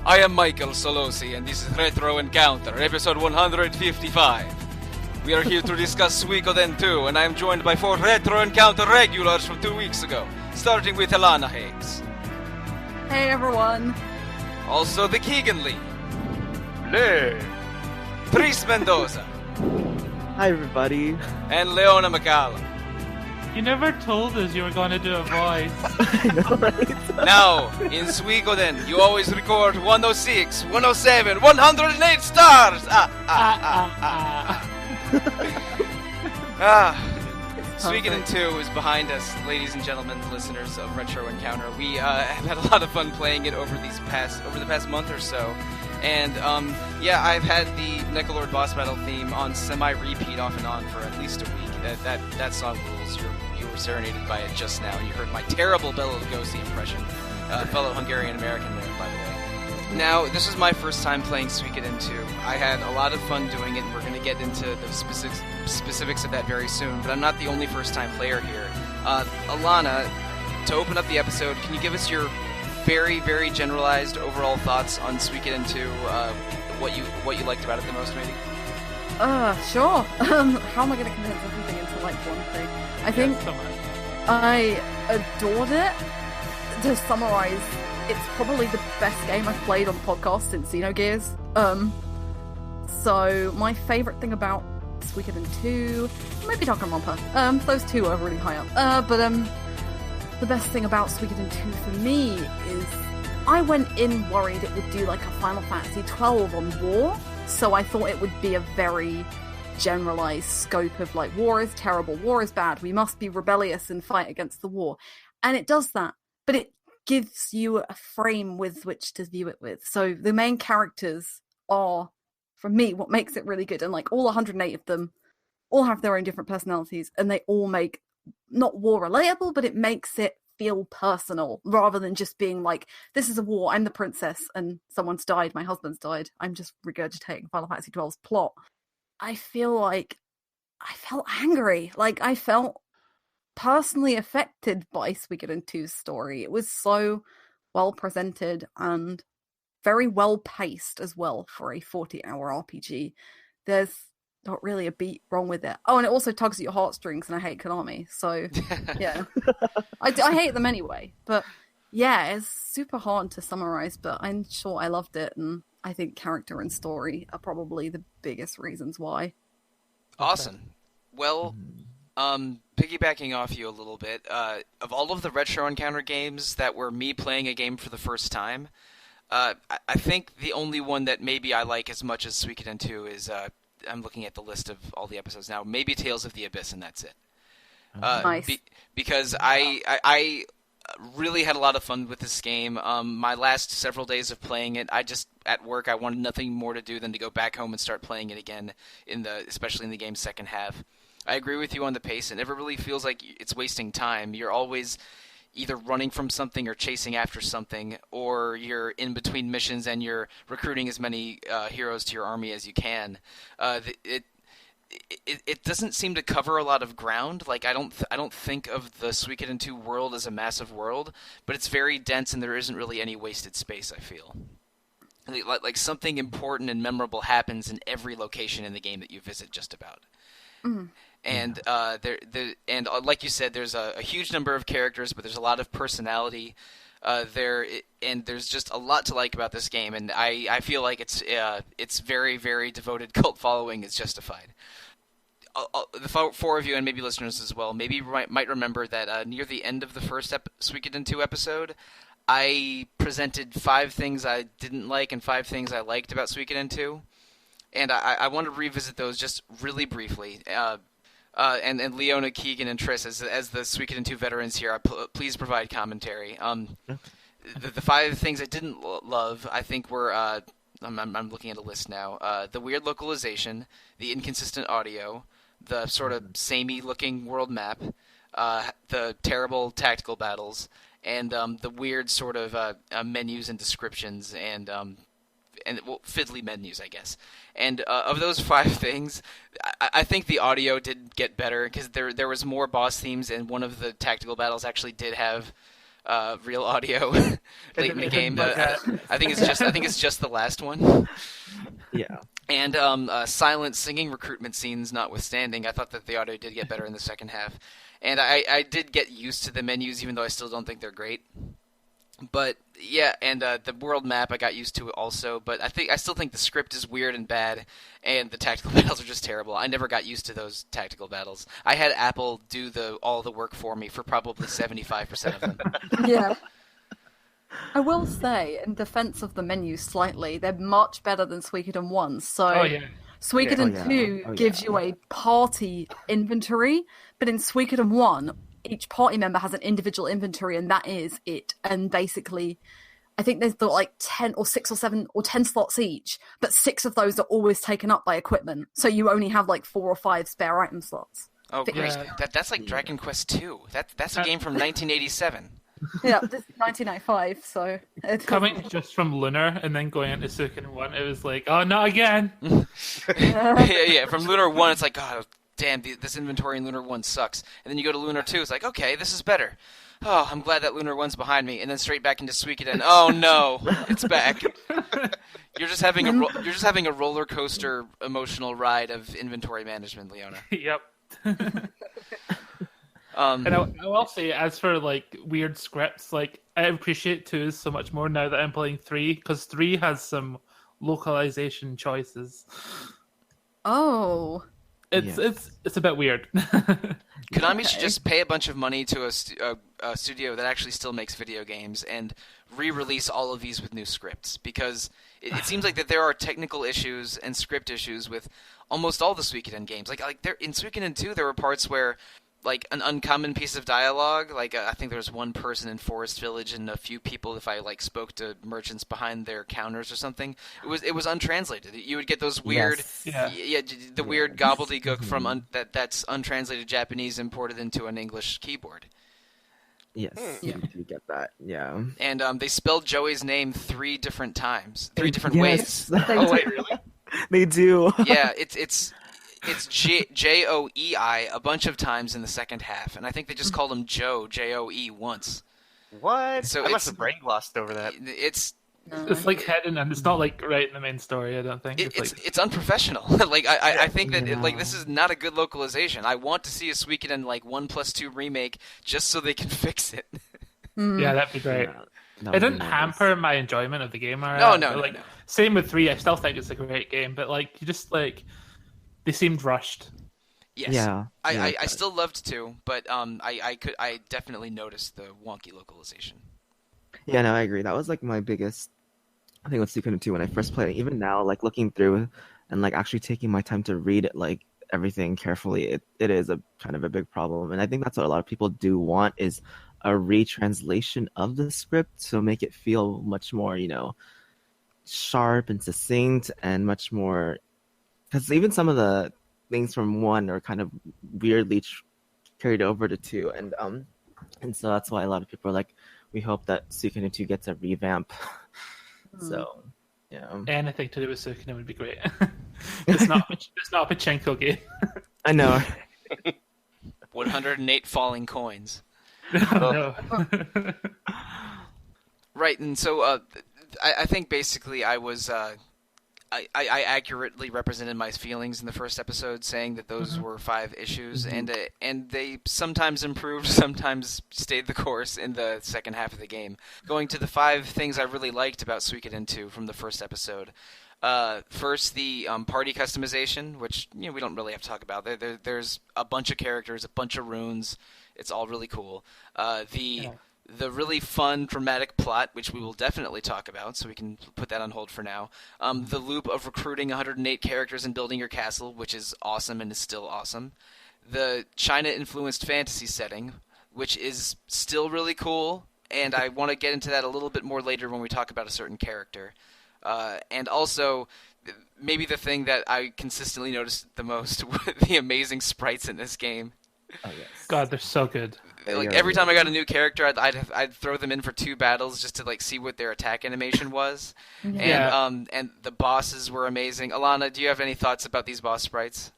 I am Sollosi, and this is Retro Encounter, episode 155. We are here to discuss Suikoden II, and I am joined by 4 Retro Encounter regulars from 2 weeks ago, starting with Alana Hagues. Hey everyone. Also the Keegan Lee. Hey. Tris Mendoza. Hi everybody. And Leona McCallum. You never told us you were going to do a voice. I know, right? Now, in Suikoden, you always record 106, 107, 108 stars! Suikoden 2 is behind us, ladies and gentlemen, listeners of Retro Encounter. We have had a lot of fun playing it over the past month or so. And, I've had the Necrolord boss battle theme on semi-repeat off and on for at least a week. That song rules. You were serenaded by it just now, and you heard my terrible Bela Lugosi impression. Fellow Hungarian-American there, by the way. Now, this is my first time playing Suikoden 2. I had a lot of fun doing it, and we're going to get into the specifics of that very soon, but I'm not the only first-time player here. Alana, to open up the episode, can you give us your very, very generalized overall thoughts on Suikoden 2, what you liked about it the most, maybe? Sure. How am I going to condense everything into, like, one thing? I think I adored it. To summarize, it's probably the best game I've played on the podcast since Xenogears. So, my favourite thing about Suikoden 2, maybe Danganronpa. Those two are really high up. The best thing about Suikoden 2 for me is I went in worried it would do like a Final Fantasy XII on war, so I thought it would be a very generalized scope of like, war is terrible, war is bad, we must be rebellious and fight against the war. And it does that, but it gives you a frame with which to view it with. So the main characters are, for me, what makes it really good. And like all 108 of them all have their own different personalities, and they all make not war relatable, but it makes it feel personal rather than just being like, this is a war, I'm the princess and someone's died, my husband's died, I'm just regurgitating Final Fantasy XII's plot. I feel like I felt angry, like I felt personally affected by Suikoden 2's story. It was so well presented and very well paced as well for a 40-hour RPG. There's not really a beat wrong with it. Oh, and it also tugs at your heartstrings, and I hate Konami, so yeah. I hate them anyway, but yeah, it's super hard to summarize, but I'm sure I loved it, and I think character and story are probably the biggest reasons why. Awesome. Well, piggybacking off you a little bit, of all of the Retro Encounter games that were me playing a game for the first time, I think the only one that maybe I like as much as Suikoden 2 is I'm looking at the list of all the episodes now. Maybe Tales of the Abyss, and that's it. Nice. Because I really had a lot of fun with this game. My last several days of playing it, at work, I wanted nothing more to do than to go back home and start playing it again, especially in the game's second half. I agree with you on the pace. It never really feels like it's wasting time. You're always either running from something or chasing after something, or you're in between missions and you're recruiting as many heroes to your army as you can. It doesn't seem to cover a lot of ground. Like I don't think of the Suikoden 2 world as a massive world, but it's very dense and there isn't really any wasted space, I feel. Like something important and memorable happens in every location in the game that you visit just about. Mm. And like you said, there's a huge number of characters, but there's a lot of personality and there's just a lot to like about this game. And I feel like its very, very devoted cult following is justified. The 4 of you, and maybe listeners as well, maybe might remember that near the end of the first Suikoden 2 episode, I presented 5 things I didn't like and 5 things I liked about Suikoden 2. And I want to revisit those just really briefly. And Leona, Keegan, and Tris, as the Suikoden 2 veterans here, please provide commentary. The 5 things I didn't love, I think, were I'm looking at a list now. The weird localization, the inconsistent audio, the sort of samey-looking world map, the terrible tactical battles, and the weird sort of menus and descriptions and fiddly menus, I guess. And of those 5 things, I think the audio did get better because there was more boss themes, and one of the tactical battles actually did have real audio late in the game. I think it's just the last one. Yeah. And silent singing recruitment scenes notwithstanding, I thought that the audio did get better in the second half. And I did get used to the menus, even though I still don't think they're great. But yeah, and the world map I got used to also. But I still think the script is weird and bad, and the tactical battles are just terrible. I never got used to those tactical battles. I had Apple do all the work for me for probably 75% of them. Yeah. I will say, in defense of the menu slightly, they're much better than Suikoden 1. So Suikoden 2 gives you a party inventory, but in Suikoden 1, each party member has an individual inventory, and that is it. And basically, I think there's like 10 or 6 or 7 or 10 slots each, but 6 of those are always taken up by equipment. So you only have like 4 or 5 spare item slots. Oh, great. That's like Dragon Quest II. That's a game from 1987. Yeah, this is 1995, so... Coming just from Lunar and then going into Suikoden 1, it was like, oh, not again! yeah, from Lunar 1, it's like, oh, damn, this inventory in Lunar 1 sucks. And then you go to Lunar 2, it's like, okay, this is better. Oh, I'm glad that Lunar 1's behind me. And then straight back into Suikoden. Oh, no, it's back. You're just having a roller coaster emotional ride of inventory management, Leona. Yep. And I will say, as for like weird scripts, like I appreciate 2 so much more now that I'm playing 3, because 3 has some localization choices. Oh, it's a bit weird. Konami should just pay a bunch of money to a studio that actually still makes video games and re-release all of these with new scripts, because it seems like that there are technical issues and script issues with almost all the Suikoden games. Like there in Suikoden 2, there were parts where, like, an uncommon piece of dialogue, like I think there was one person in Forest Village and a few people, if I like spoke to merchants behind their counters or something, it was untranslated. You would get those weird, weird gobbledygook from that's untranslated Japanese imported into an English keyboard. Yes, you get that. Yeah. And they spelled Joey's name 3 different times, 3 different ways. Oh wait, really? They do. Yeah, it's Joei a bunch of times in the second half, and I think they just called him Joe, Joe once. What? So I must have brain glossed over that. It's like hidden, and it's not like right in the main story. I don't think it's unprofessional. Like I think that this is not a good localization. I want to see a Suikoden like 1+2 remake just so they can fix it. Yeah, that'd be great. Yeah, it didn't hamper my enjoyment of the game. No. Same with 3. I still think it's a great game, but like you just like. They seemed rushed. Yes. Yeah. I still loved 2, but I definitely noticed the wonky localization. Yeah, no, I agree. That was like my biggest thing with Suikoden 2 when I first played it. Even now, like looking through and like actually taking my time to read it, like everything carefully, it is a kind of a big problem. And I think that's what a lot of people do want is a retranslation of the script to make it feel much more, sharp and succinct and much more. Because even some of the things from 1 are kind of weirdly carried over to 2, and so that's why a lot of people are like, we hope that Suikoden 2 gets a revamp. So, yeah. Anything to do with Suikoden would be great. It's not a Pachinko game. I know. 108 falling coins. No. Right, and so I think basically I was. I accurately represented my feelings in the first episode, saying that those were 5 issues, and they sometimes improved, sometimes stayed the course in the second half of the game. Going to the 5 things I really liked about Suikoden 2 from the first episode. First, the party customization, which we don't really have to talk about. There's a bunch of characters, a bunch of runes. It's all really cool. The really fun, dramatic plot, which we will definitely talk about, so we can put that on hold for now. The loop of recruiting 108 characters and building your castle, which is awesome and is still awesome. The China-influenced fantasy setting, which is still really cool, and I want to get into that a little bit more later when we talk about a certain character. And also, maybe the thing that I consistently noticed the most were the amazing sprites in this game. Oh, yes. God, they're so good. Like every time I got a new character, I'd throw them in for 2 battles just to like see what their attack animation was, and the bosses were amazing. Alana, do you have any thoughts about these boss sprites?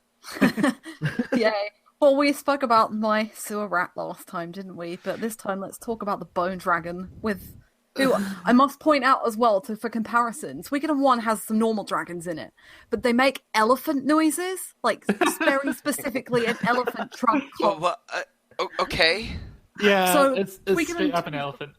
Yeah. Well, we spoke about my sewer rat last time, didn't we? But this time, let's talk about the bone dragon with who I must point out as well for comparison. Suikoden 1 has some normal dragons in it, but they make elephant noises, like very specifically an elephant trunk. Well, okay. Yeah, So it's we can straight up an elephant.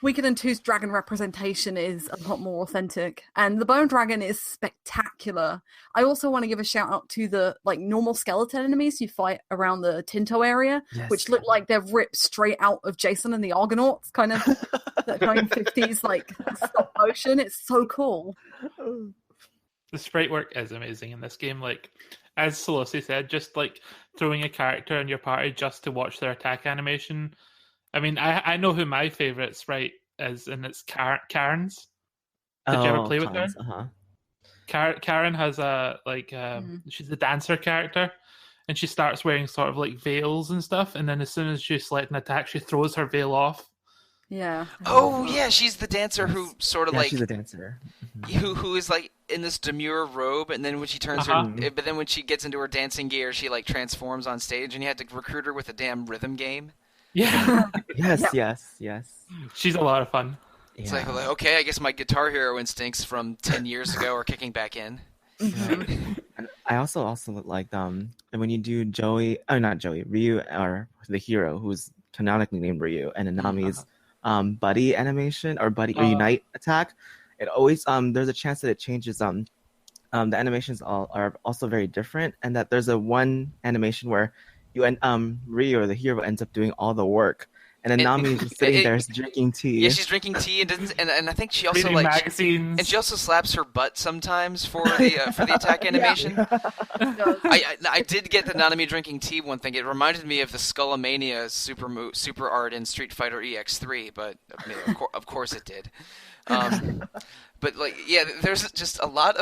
Suikoden 2's dragon representation is a lot more authentic, and the bone dragon is spectacular. I also want to give a shout out to the normal skeleton enemies you fight around the Tinto area, which look like they're ripped straight out of Jason and the Argonauts, kind of the 1950s stop motion. It's so cool. The sprite work is amazing in this game. Like, as Sollosi said, just throwing a character in your party just to watch their attack animation. I mean, I know who my favorite sprite is, and it's Karen's. Did you ever play with her? Uh-huh. Karen has she's a dancer character, and she starts wearing sort of veils and stuff, and then as soon as she's selecting an attack, she throws her veil off. Yeah. Oh yeah, she's the dancer who sort of she's a dancer. who is in this demure robe, and then when she turns but then when she gets into her dancing gear, she transforms on stage, and you had to recruit her with a damn rhythm game. Yeah. Yes. She's a lot of fun. It's okay, I guess my Guitar Hero instincts from 10 years ago are kicking back in. And I also like when you do Ryu, or the hero who's canonically named Ryu, and Nanami's buddy animation or buddy or unite attack, it always there's a chance that it changes. The animations are also very different, and that there's one animation where Ryu or the hero ends up doing all the work, and then Nami is just sitting there drinking tea. Yeah, she's drinking tea and I think she also reading magazines. And she also slaps her butt sometimes for the attack animation. I did get the Nanami drinking tea one thing. It reminded me of the Skullomania super art in Street Fighter EX3, but of course it did. But there's just a lot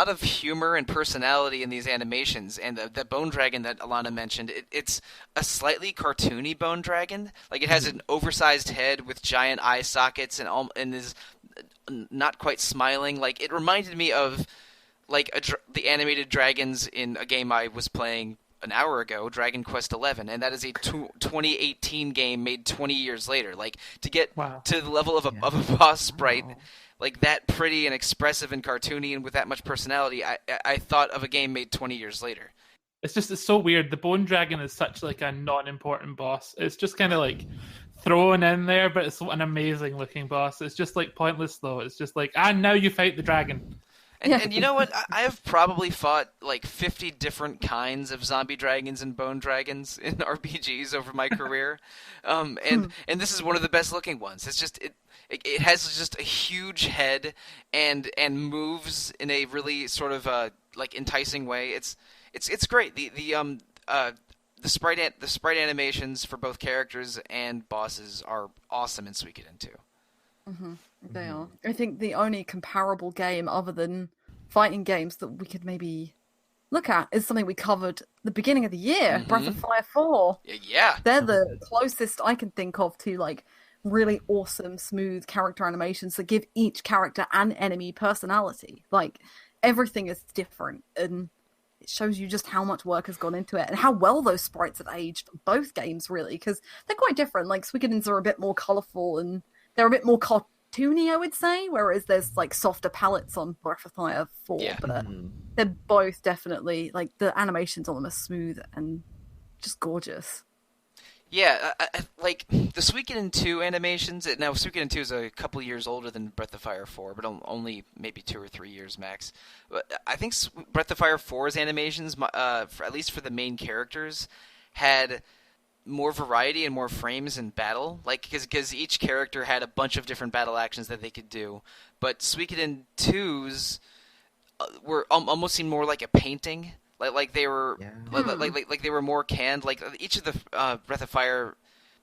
of humor and personality in these animations, and the bone dragon that Alana mentioned, it's a slightly cartoony bone dragon. It has an oversized head with giant eye sockets and is not quite smiling. It reminded me of the animated dragons in a game I was playing an hour ago, Dragon Quest XI, and that is a 2018 game made 20 years later. To get to the level of a boss sprite. That pretty and expressive and cartoony and with that much personality, I thought of a game made 20 years later. It's so weird. The Bone Dragon is such a non-important boss. It's just kind of thrown in there, but it's an amazing looking boss. It's just pointless though. It's just now you fight the dragon. And you know what? I have probably fought 50 different kinds of zombie dragons and bone dragons in RPGs over my career, and this is one of the best looking ones. It's just it has just a huge head and moves in a really sort of enticing way. It's great. The sprite animations for both characters and bosses are awesome in Suikoden 2. Mm-hmm. They are. I think the only comparable game other than fighting games that we could maybe look at is something we covered the beginning of the year, Breath of Fire 4. Yeah. They're the closest I can think of to really awesome, smooth character animations that give each character and enemy personality. Everything is different, and it shows you just how much work has gone into it and how well those sprites have aged. Both games, really, because they're quite different. Suikodens are a bit more colourful and they're a bit more cartoony, I would say, whereas there's softer palettes on Breath of Fire 4, but they're both definitely the animations on them are smooth and just gorgeous. Yeah, the Suikoden 2 animations. Now, Suikoden 2 is a couple years older than Breath of Fire 4, but only maybe 2 or 3 years max. But I think Breath of Fire 4's animations, at least for the main characters, had more variety and more frames in battle, because each character had a bunch of different battle actions that they could do. But Suikoden 2's were almost seemed more like a painting, they were they were more canned. Each of the Breath of Fire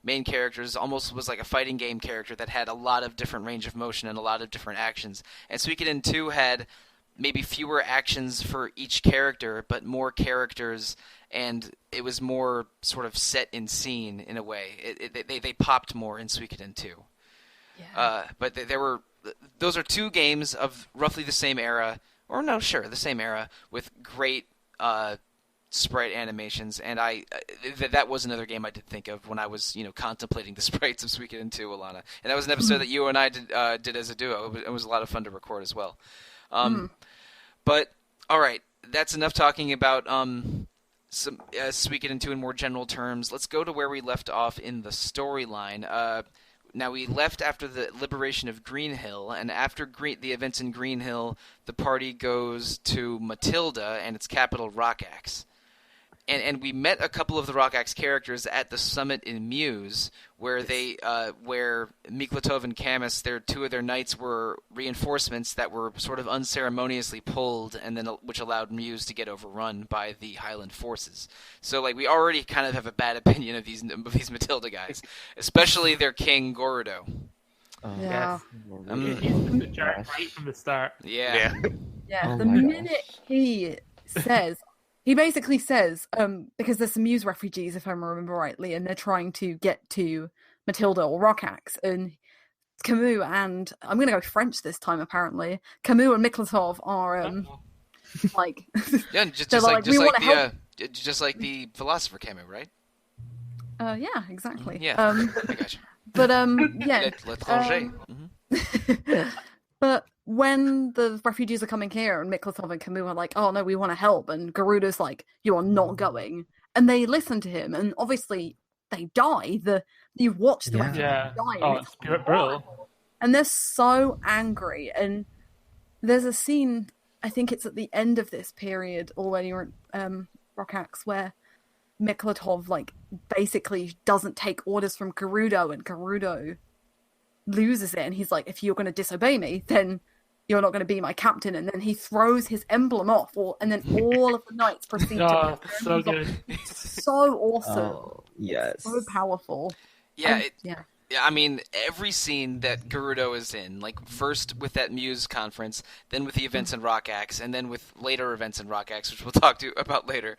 main characters almost was like a fighting game character that had a lot of different range of motion and a lot of different actions. And Suikoden 2 had maybe fewer actions for each character, but more characters, and it was more sort of set in scene in a way. They popped more in Suikoden 2. Yeah. But those are two games of roughly the same era, the same era, with great sprite animations, and that was another game I did think of when I was contemplating the sprites of Suikoden 2, Alana, and that was an episode that you and I did as a duo. It was a lot of fun to record as well. But all right, that's enough talking about some Suikoden 2 in more general terms. Let's go to where we left off in the storyline. Now, we left after the liberation of Green Hill, and after the events in Green Hill, the party goes to Matilda and its capital, Rockaxe. And we met a couple of the Rockaxe characters at the summit in Muse, where where Miklatov and Camus, two of their knights, were reinforcements that were sort of unceremoniously pulled, and then which allowed Muse to get overrun by the Highland forces. So, we already kind of have a bad opinion of these Matilda guys, especially their king Gorudo. Yeah. He's the jerk right from the start. Yeah. Yeah. The minute he says. He basically says, because there's some Muse refugees, if I remember rightly, and they're trying to get to Matilda or Rockaxe, and Camus and I'm going to go French this time. Apparently, Camus and Miklatov are like, yeah, just like the philosopher Camus, right? Yeah, exactly. Yeah, I got you. But yeah, but when the refugees are coming here and Miklatov and Camus are like, oh no, we want to help, and Garuda's like, you are not going, and they listen to him, and obviously they die. You watch the refugees die. Oh, it's brutal. And they're so angry. And there's a scene, I think it's at the end of this period, or when you're Rockaxe, where Miklatov basically doesn't take orders from Garudo, and Garudo loses it, and he's like, if you're going to disobey me, then you're not going to be my captain. And then he throws his emblem off, and then all of the knights proceed to so good. So awesome. Oh, yes. So powerful. Yeah, I mean, every scene that Garudo is in, first with that Muse conference, then with the events in Rockaxe, and then with later events in Rockaxe, which we'll talk about later,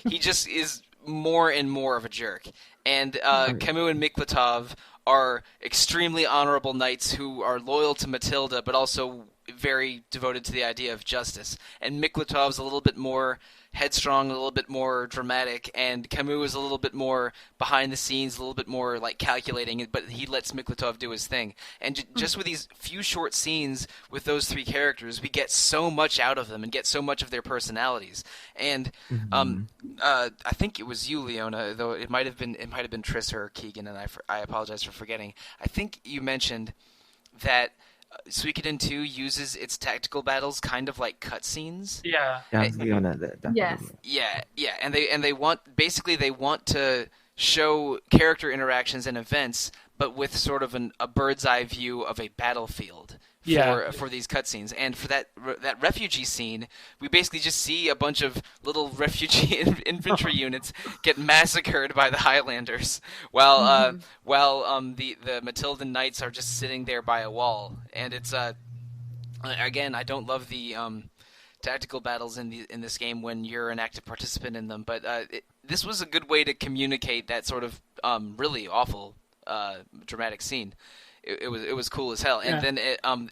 he just is more and more of a jerk. And Camus and Miklatov are extremely honorable knights who are loyal to Matilda, but also very devoted to the idea of justice. And Miklatov's a little bit more headstrong, a little bit more dramatic, and Camus is a little bit more behind the scenes, a little bit more calculating, but he lets Miklatov do his thing. And just with these few short scenes with those three characters, we get so much out of them and get so much of their personalities. And I think it was you, Leona, though it might have been Triss or Keegan, and I apologize for forgetting. I think you mentioned that Suikoden 2 uses its tactical battles kind of like cutscenes. Yeah. Yes. Yeah, and they want to show character interactions and events, but with sort of a bird's eye view of a battlefield. For these cutscenes, and for that refugee scene, we basically just see a bunch of little refugee infantry units get massacred by the Highlanders, while the Matildan knights are just sitting there by a wall. And it's again, I don't love the tactical battles in this game when you're an active participant in them, but this was a good way to communicate that sort of really awful dramatic scene. It was cool as hell, and then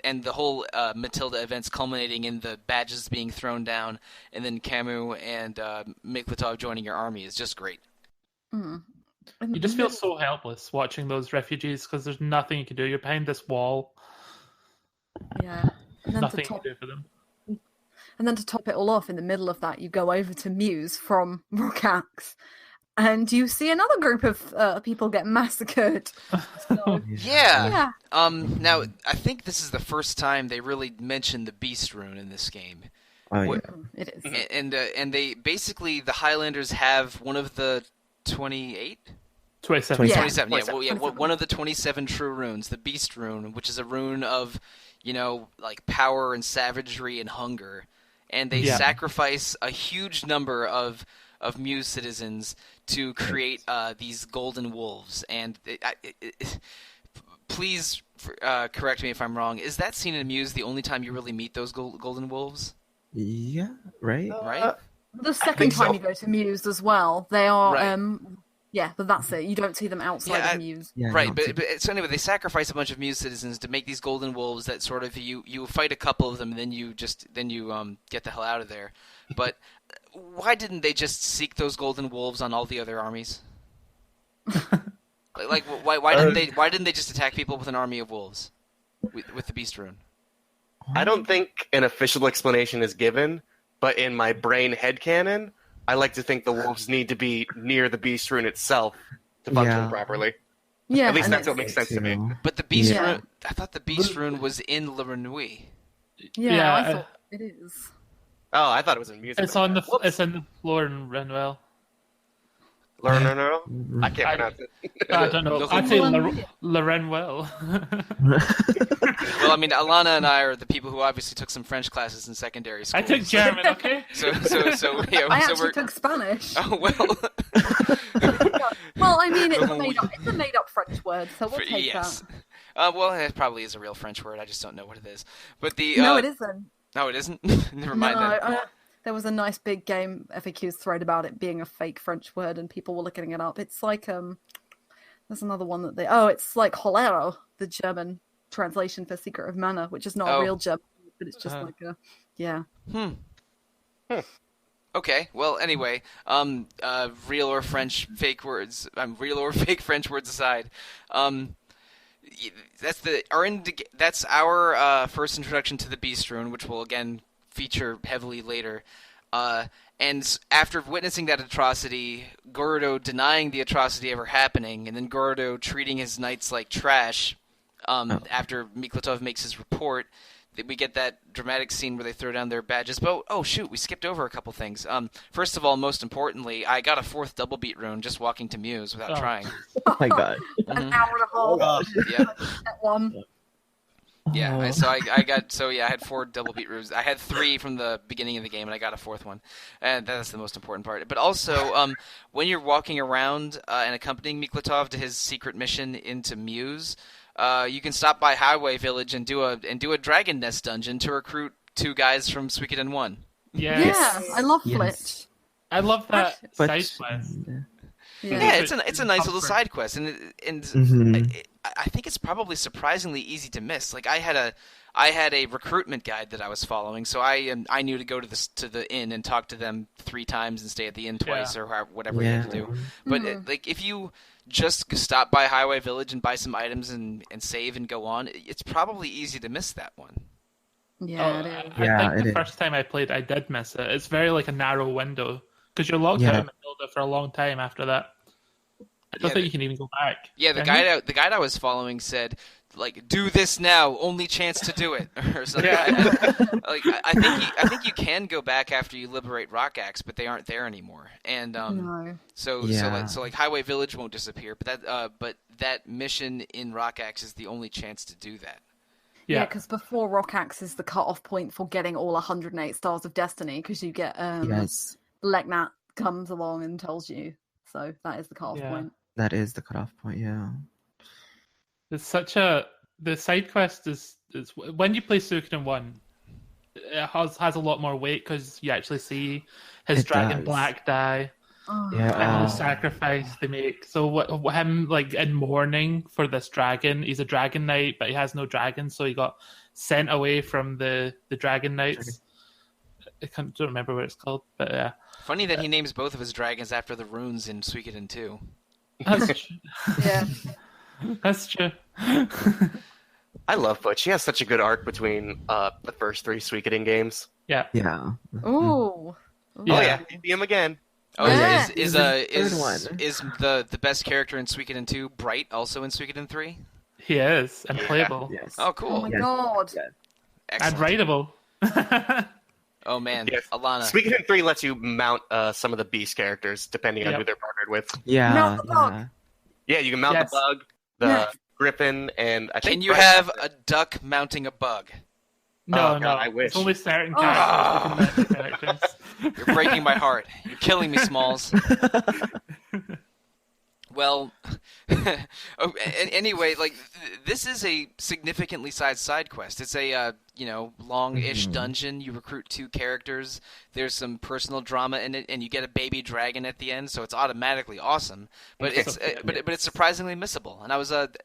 and the whole Matilda events culminating in the badges being thrown down, and then Camus and Miklatov joining your army is just great. Mm. You just feel so helpless watching those refugees because there's nothing you can do. You're behind this wall. Yeah, and nothing you can do for them. And then to top it all off, in the middle of that, you go over to Muse from Rockaxe. And you see another group of people get massacred. So, yeah. Now, I think this is the first time they really mention the Beast Rune in this game. Oh, yeah. It is. And they basically, the Highlanders have one of the 27. 27. Yeah. 27. Yeah. 27. One of the 27 true runes, the Beast Rune, which is a rune of, power and savagery and hunger. And they sacrifice a huge number of Muse citizens to create these golden wolves. And please correct me if I'm wrong. Is that scene in Muse the only time you really meet those golden wolves? Yeah, right? Right? The second time you go to Muse as well, they are... Right. But that's it. You don't see them outside of Muse. Yeah, right, but so anyway, they sacrifice a bunch of Muse citizens to make these golden wolves that sort of you fight a couple of them, and then you get the hell out of there. But why didn't they just seek those golden wolves on all the other armies? Like why didn't they just attack people with an army of wolves with the beast rune? I don't think an official explanation is given, but in my brain headcanon, I like to think the wolves need to be near the beast rune itself to function properly. Yeah, At least and that's what makes sense to me. But the beast Yeah. rune, I thought the beast rune was in Le Renouille. Yeah, I thought it is. Oh, I thought it was in music. It's on the it's in the floor in Renwell. Learner? I can't pronounce it. I don't know. I'd say Lorenwell. Well, I mean, Alana and I are the people who obviously took some French classes in secondary school. I took German, okay? So I actually took Spanish. Oh well. Well, I mean, it's a made-up French word, so we'll take Yes. that. Well, it probably is a real French word. I just don't know what it is. But the No, it isn't. No, it isn't. Never mind. No, then. there was a nice big game FAQs thread about it being a fake French word, and people were looking it up. It's like there's another one that it's like Holero, the German translation for Secret of Mana, which is not a real German, but it's just like a Okay. Well, anyway, real or French fake words. Real or fake French words aside, that's our first introduction to the Beast Rune, which will again feature heavily later. And after witnessing that atrocity, Gordo denying the atrocity ever happening, and then Gordo treating his knights like trash. After Miklatov makes his report, we get that dramatic scene where they throw down their badges. But shoot, we skipped over a couple things. First of all, most importantly, I got a 4th double beat rune just walking to Muse without trying. Oh my god. An hour and a half. Yeah. At one. Yeah, I had 4 double beat runes. I had 3 from the beginning of the game, and I got a 4th one, and that's the most important part. But also, when you're walking around and accompanying Miklatov to his secret mission into Muse, you can stop by Highway Village and do a Dragon Nest dungeon to recruit 2 guys from Suikoden 1. Yes. Yeah, I love Flitch. I love that But- side quest. Yeah, it's a nice little side quest, and I think it's probably surprisingly easy to miss. Like I had a recruitment guide that I was following, so I knew to go to the inn and talk to them 3 times and stay at the inn twice or whatever you have to do. But like if you just stop by Highway Village and buy some items and save and go on, it's probably easy to miss that one. Yeah, it is. I think the first time I played, I did miss it. It's very like a narrow window because you're locked out in Mendoza for a long time after that. I don't think you can even go back. Yeah, the guide I was following said, like, do this now, only chance to do it, or something. I think you can go back after you liberate Rock Axe, but they aren't there anymore. And so Highway Village won't disappear, but that mission in Rock Axe is the only chance to do that. Yeah, because before Rock Axe is the cut-off point for getting all 108 Stars of Destiny, because you get Leknat comes along and tells you. So that is the cut-off point. That is the cutoff point, yeah. It's such a... The side quest is when you play Suikoden 1, it has a lot more weight because you actually see his dragon black die. And the sacrifice they make. So him like in mourning for this dragon, he's a dragon knight, but he has no dragon, so he got sent away from the dragon knights. I don't remember what it's called, but yeah. Funny that he names both of his dragons after the runes in Suikoden 2. That's true. Yeah. That's true. I love Butch. He has such a good arc between the first 3 Suikoden games. Yeah. Ooh. Oh yeah, see him again. Oh, Yeah. is one. the best character in Suikoden 2 Bright also in Suikoden 3? He is, and playable. Yes. Oh, cool. Oh my god. Yes. Excellent. And writable. Oh man, Yes. Alana. Suikoden 3 lets you mount some of the beast characters depending on who they're partnered with. Yeah. Mount the bug. Yeah, you can mount the bug, the griffin, and I think. Can you have a duck mounting a bug? No, Oh, God, I wish. It's only certain characters. You're breaking my heart. You're killing me, Smalls. Well, anyway, like this is a significantly sized side quest. It's a long-ish dungeon. You recruit 2 characters. There's some personal drama in it, and you get a baby dragon at the end, so it's automatically awesome. But it's surprisingly missable. And I was while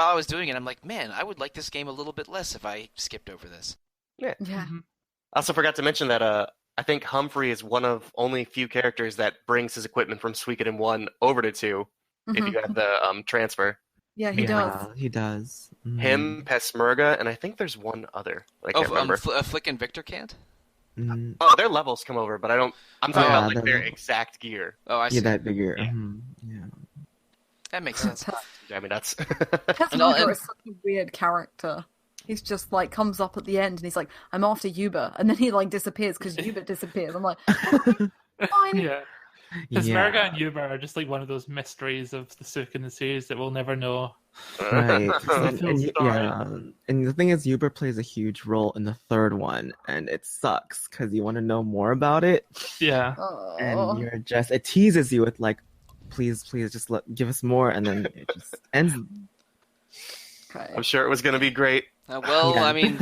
I was doing it, I'm like, man, I would like this game a little bit less if I skipped over this. Yeah. Yeah. I also forgot to mention that I think Humphrey is one of only few characters that brings his equipment from Suikoden 1 over to 2, if you have the transfer. Yeah, he does. He does. Him, Pesmerga, and I think there's one other. I can't remember. Flick and Victor can't? Oh, their levels come over, but I'm talking about like their exact gear. Oh, I see. Yeah, that bigger. Yeah. That makes sense. I mean, that's... Pesmerga is such a weird character. He's just like comes up at the end and he's like, "I'm after Yuba," and then he like disappears because Yuba disappears. I'm like, fine. Yeah. Pesmerga and Yuba are just like one of those mysteries of the Suikoden series that we'll never know. Right. And the thing is, Yuba plays a huge role in the third one, and it sucks because you want to know more about it. Yeah. And you're just, it teases you with like, please, just give us more, and then it just ends. Okay. I'm sure it was going to be great. I mean,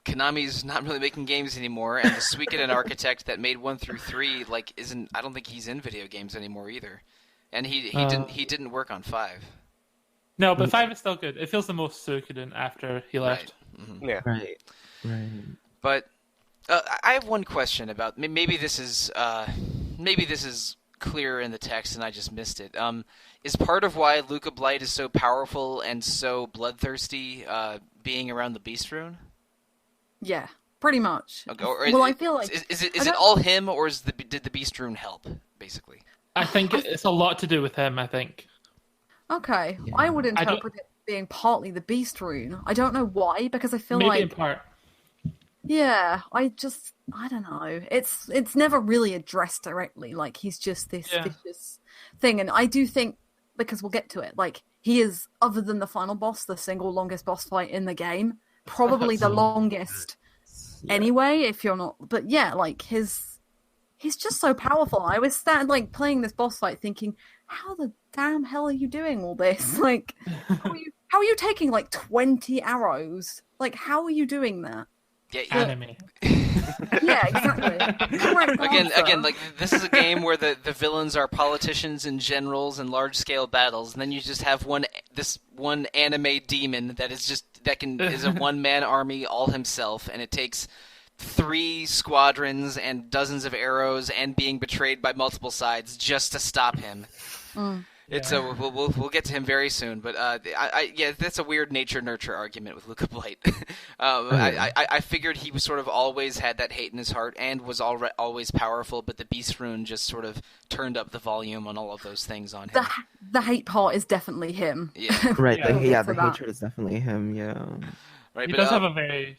Konami's not really making games anymore, and the Suikoden architect that made 1 through 3 isn't. I don't think he's in video games anymore either, and he didn't work on 5. No, but 5 is still good. It feels the most Suikoden after he left. Right. Mm-hmm. Yeah. Right. But I have one question about maybe this is clear in the text and I just missed it. Is part of why Luca Blight is so powerful and so bloodthirsty being around the Beast Rune? Yeah, pretty much. Okay, I feel like is it all him, or did the Beast Rune help basically? I think it's a lot to do with him. I think. Okay, yeah. I would interpret it being partly the Beast Rune. I don't know why, because I feel maybe in part. Yeah, I don't know. It's never really addressed directly. Like, he's just this vicious thing. And I do think, because we'll get to it, like, he is, other than the final boss, the single longest boss fight in the game. Probably the longest anyway, if you're not... But yeah, like, he's just so powerful. I was playing this boss fight thinking, how the damn hell are you doing all this? Like, how are you taking, 20 arrows? Like, how are you doing that? Yeah, anime. Yeah, exactly. Again, this is a game where the villains are politicians and generals in large scale battles, and then you just have one anime demon that is a one man army all himself, and it takes 3 squadrons and dozens of arrows and being betrayed by multiple sides just to stop him. We'll get to him very soon, but that's a weird nature nurture argument with Luca Blight. I figured he was sort of always had that hate in his heart and was always powerful, but the Beast Rune just sort of turned up the volume on all of those things on him. The hate part is definitely him. Yeah, right. The hatred is definitely him. Yeah, right. He does have a very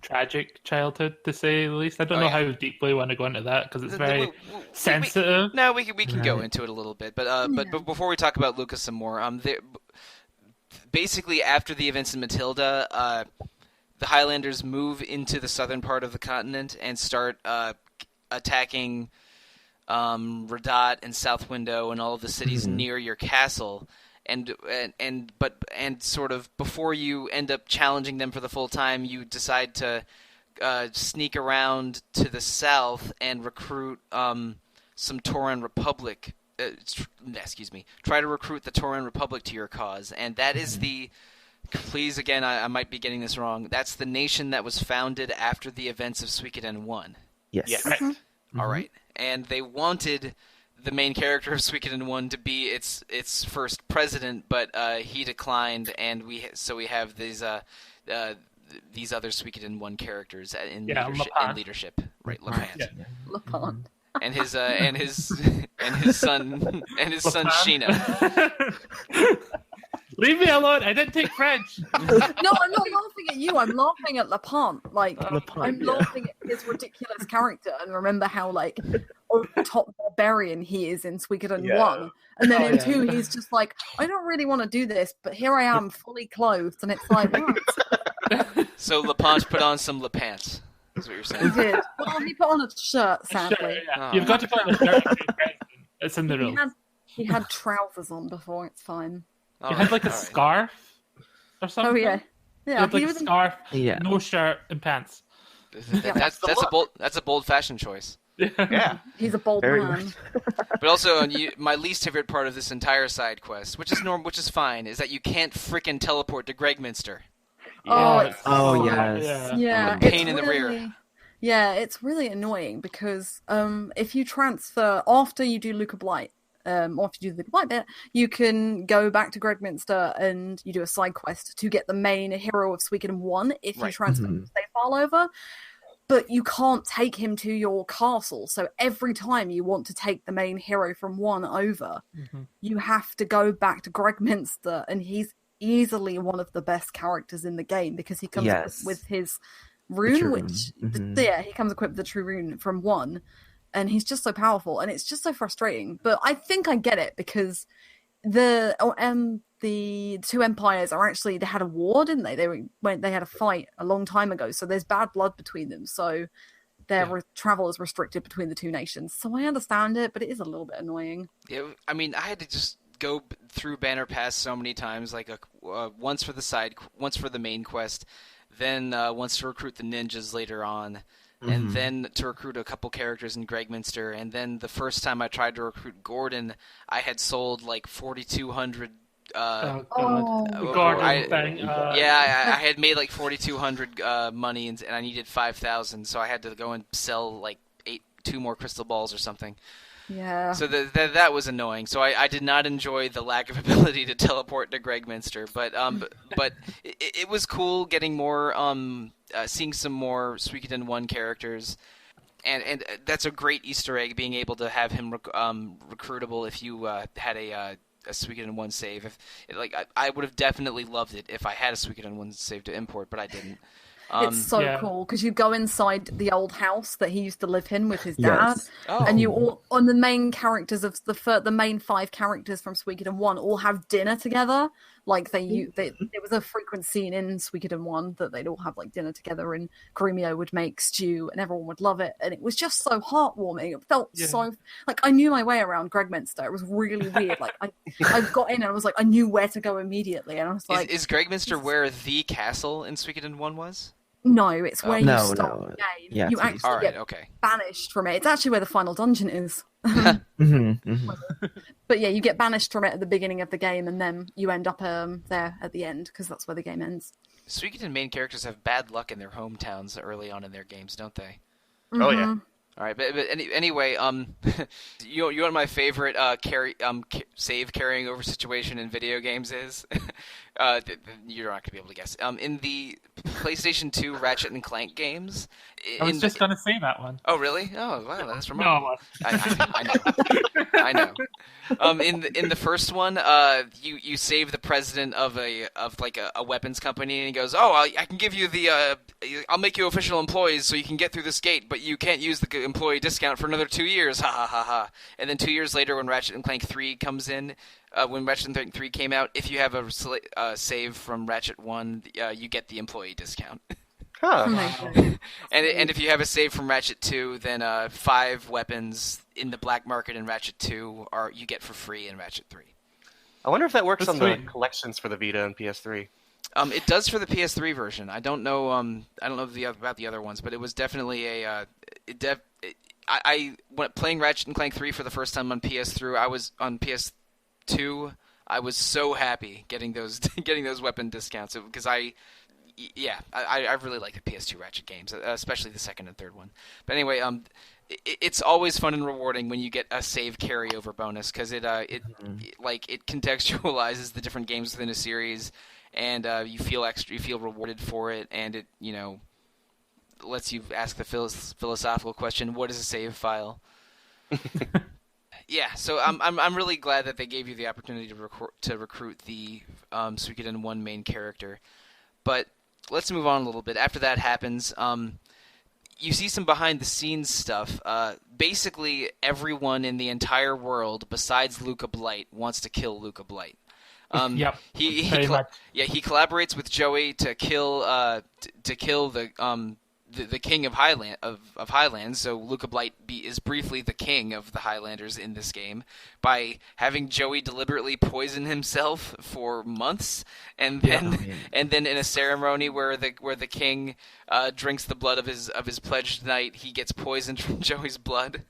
tragic childhood, to say the least. I don't know how deeply we want to go into that because it's very sensitive. We can go into it a little bit, but before we talk about Lucas some more, basically after the events in Matilda, the Highlanders move into the southern part of the continent and start attacking Radat and South Window and all of the cities near your castle. And sort of before you end up challenging them for the full time, you decide to sneak around to the south and recruit some Tauran Republic. Try to recruit the Tauran Republic to your cause, and that is the. Please, again, I might be getting this wrong. That's the nation that was founded after the events of Suikoden 1. Yes. Right. All right, and they wanted the main character of Suikoden 1 to be its first president, but he declined, and we have these other Suikoden 1 characters in leadership. Right, Lepant. Lepant. And his son Sheena. Leave me alone. I didn't take French. No, I'm not laughing at you. I'm laughing at Lepant. I'm laughing at his ridiculous character, and remember how over the top barbarian he is in Suikoden 1, and then in 2 he's just like, I don't really want to do this, but here I am, fully clothed, and it's like, what? So Lepant put on some Lepants. Is what you're saying? He did. Well, he put on a shirt, sadly. Sure, yeah. You've got to put on a shirt. It's in the rules. He had trousers on before. It's fine. He had a scarf or something. Oh yeah, yeah. He had a scarf, no shirt, and pants. That's a bold fashion choice. Yeah, he's a bold man. But also, my least favorite part of this entire side quest, which is fine, is that you can't frickin' teleport to Gregminster. Yeah. Oh yes. Yeah. Pain in the rear. Yeah, it's really annoying because if you transfer after you do Luca Blight, after you do the Luca Blight bit, you can go back to Gregminster and you do a side quest to get the main hero of Suikoden 1 if you transfer the save file over. But you can't take him to your castle, so every time you want to take the main hero from 1 over, you have to go back to Gregminster, and he's easily one of the best characters in the game because he comes with his rune, which he comes equipped with the true rune from 1, and he's just so powerful, and it's just so frustrating. But I think I get it because the two empires are actually, they had a war, didn't they? They had a fight a long time ago, so there's bad blood between them. So their travel is restricted between the two nations. So I understand it, but it is a little bit annoying. Yeah, I mean, I had to just go through Banner Pass so many times, like once for the main quest, then once to recruit the ninjas later on, and then to recruit a couple characters in Gregminster, and then the first time I tried to recruit Gordon, I had sold like 4,200. Gordon thing. I had made like 4,200 money, and I needed 5,000, so I had to go and sell like 2 more crystal balls or something. Yeah. So that was annoying. So I did not enjoy the lack of ability to teleport to Gregminster, but it was cool getting more seeing some more Suikoden 1 characters, and that's a great Easter egg, being able to have him recruitable if you had a Suikoden 1 save. I would have definitely loved it if I had a Suikoden 1 save to import, but I didn't. It's so cool because you go inside the old house that he used to live in with his dad, and you all, on the main characters of the main 5 characters from Suikoden 1 all have dinner together. Like there was a frequent scene in Suikoden 1 that they'd all have like dinner together, and Grumio would make stew, and everyone would love it, and it was just so heartwarming. It felt so like I knew my way around Gregminster. It was really weird. Like I got in and I was like, I knew where to go immediately, and I was like, is Gregminster where the castle in Suikoden 1 was? No, it's where you start the game. Yeah, you actually get banished from it. It's actually where the final dungeon is. But yeah, you get banished from it at the beginning of the game, and then you end up there at the end, because that's where the game ends. Suikoden main characters have bad luck in their hometowns early on in their games, don't they? Oh yeah. All right, but anyway, you know what my favorite save carrying over situation in video games is? You're not gonna be able to guess. In the PlayStation 2 Ratchet and Clank games, I was just gonna say that one. Oh really? Oh wow, that's remarkable. No, I know. In the first one, you save the president of a weapons company, and he goes, "Oh, I can give you I'll make you official employees so you can get through this gate, but you can't use the employee discount for another 2 years." Ha ha ha ha. And then 2 years later, when Ratchet and Clank 3 comes in, when Ratchet and Clank 3 came out, if you have a save from Ratchet 1, you get the employee discount. Huh. And if you have a save from Ratchet 2, then 5 weapons in the black market in Ratchet 2 you get for free in Ratchet 3. I wonder if that works on sweet. the collections for the Vita and PS3. It does for the PS3 version. I don't know. About the other ones, but it was definitely I when playing Ratchet and Clank 3 for the first time on PS3. I was on PS2. I was so happy getting those weapon discounts because I really like the PS2 Ratchet games, especially the second and third one. But anyway, it's always fun and rewarding when you get a save carryover bonus, because it contextualizes the different games within a series, and you feel rewarded for it, and it lets you ask the philosophical question: what is a save file? Yeah, so I'm really glad that they gave you the opportunity to recruit the Suikoden 1 main character, but let's move on a little bit. After that happens, you see some behind-the-scenes stuff. Basically, everyone in the entire world, besides Luca Blight, wants to kill Luca Blight. Yep. He collaborates with Joey to kill the king of Highlands. So Luca Blight is briefly the king of the Highlanders in this game by having Joey deliberately poison himself for months, and then in a ceremony where the king drinks the blood of his pledged knight, he gets poisoned from Joey's blood.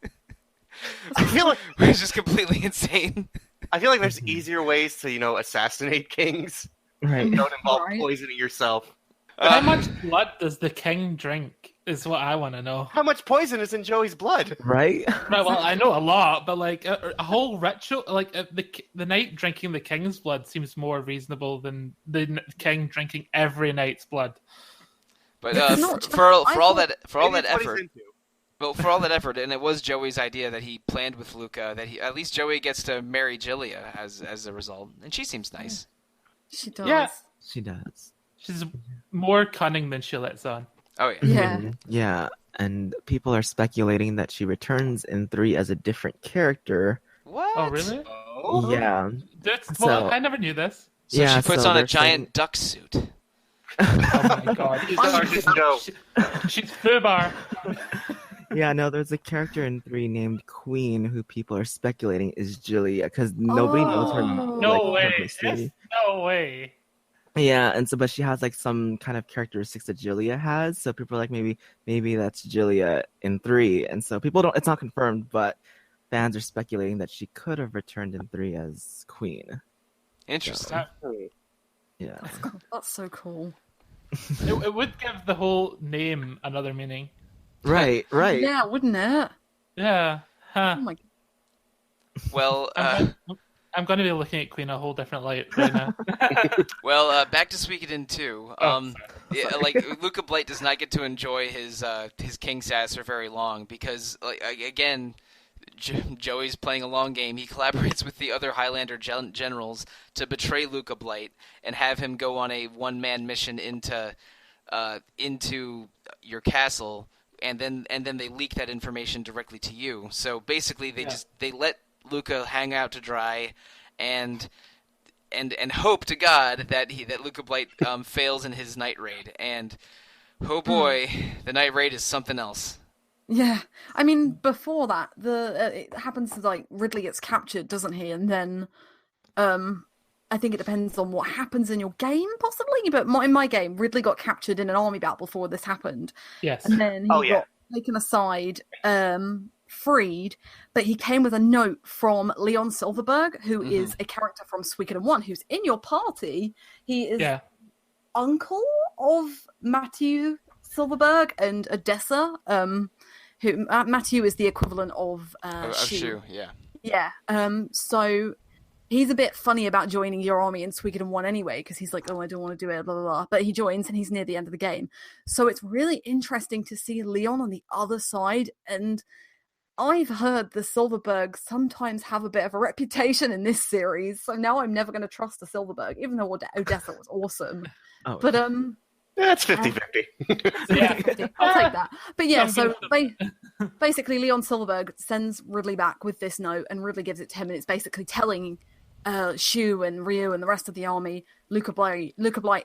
I feel like it's just completely insane. I feel like there's easier ways to assassinate kings. Right. Don't involve poisoning yourself. How much blood does the king drink? is what I want to know. How much poison is in Joey's blood? Right? Right, well, I know a lot, but like a whole ritual, like the knight drinking the king's blood seems more reasonable than the king drinking every knight's blood. But It's not- for all Maybe that it's what he's effort, into. well, for all that effort, and it was Joey's idea that he planned with Luca, that at least Joey gets to marry Jillia as a result, and she seems nice. She does. Yeah. She does. She's more cunning than she lets on. Oh yeah. Yeah. Yeah, and people are speculating that she returns in 3 as a different character. What? Oh, really? Oh. Yeah. Well, So- I never knew this. So Yeah, she puts so on a they're giant duck suit. Oh my god. She's Sergeant Joe. She's Fubar. Yeah, no, there's a character in 3 named Queen who people are speculating is Jillia because nobody knows her. Oh. No like, way. her mystery. Yes, no way. Yeah, and so but she has like some kind of characteristics that Jillia has, so people are like maybe that's Jillia in 3, and so people don't. It's not confirmed, but fans are speculating that she could have returned in 3 as Queen. Interesting. Yeah, That's so cool. It would give the whole name another meaning. right. Yeah, wouldn't it? Yeah. Huh. Oh my. Well, I'm going to be looking at Queen a whole different light right now. back to Suikoden 2. Yeah, like Luca Blight does not get to enjoy his king sass for very long because, like, again, Joey's playing a long game. He collaborates with the other Highlander generals to betray Luca Blight and have him go on a one-man mission into your castle, and then they leak that information directly to you. So basically, they let Luca hang out to dry, and hope to God that Luca Blight fails in his night raid. And oh boy, the night raid is something else. Yeah, I mean, before that, it happens like Ridley gets captured, doesn't he? And then, I think it depends on what happens in your game, possibly. But in my game, Ridley got captured in an army battle before this happened, Yes. and then he got taken aside, freed. But he came with a note from Leon Silverberg, who is a character from Suikoden 1, who's in your party. He is uncle of Matthew Silverberg and Odessa. Who Matthew is the equivalent of Shu. Yeah. Yeah. So he's a bit funny about joining your army in Suikoden 1 anyway, because he's like, oh, I don't want to do it, blah, blah, blah. But he joins and he's near the end of the game. So it's really interesting to see Leon on the other side. And I've heard the Silverbergs sometimes have a bit of a reputation in this series. So now I'm never going to trust the Silverberg, even though Odessa was awesome. Oh, But, That's 50-50. yeah, I'll take that. But yeah, so basically Leon Silverberg sends Ridley back with this note, and Ridley gives it to him, and it's basically telling Shu and Ryu and the rest of the army, Luca Blight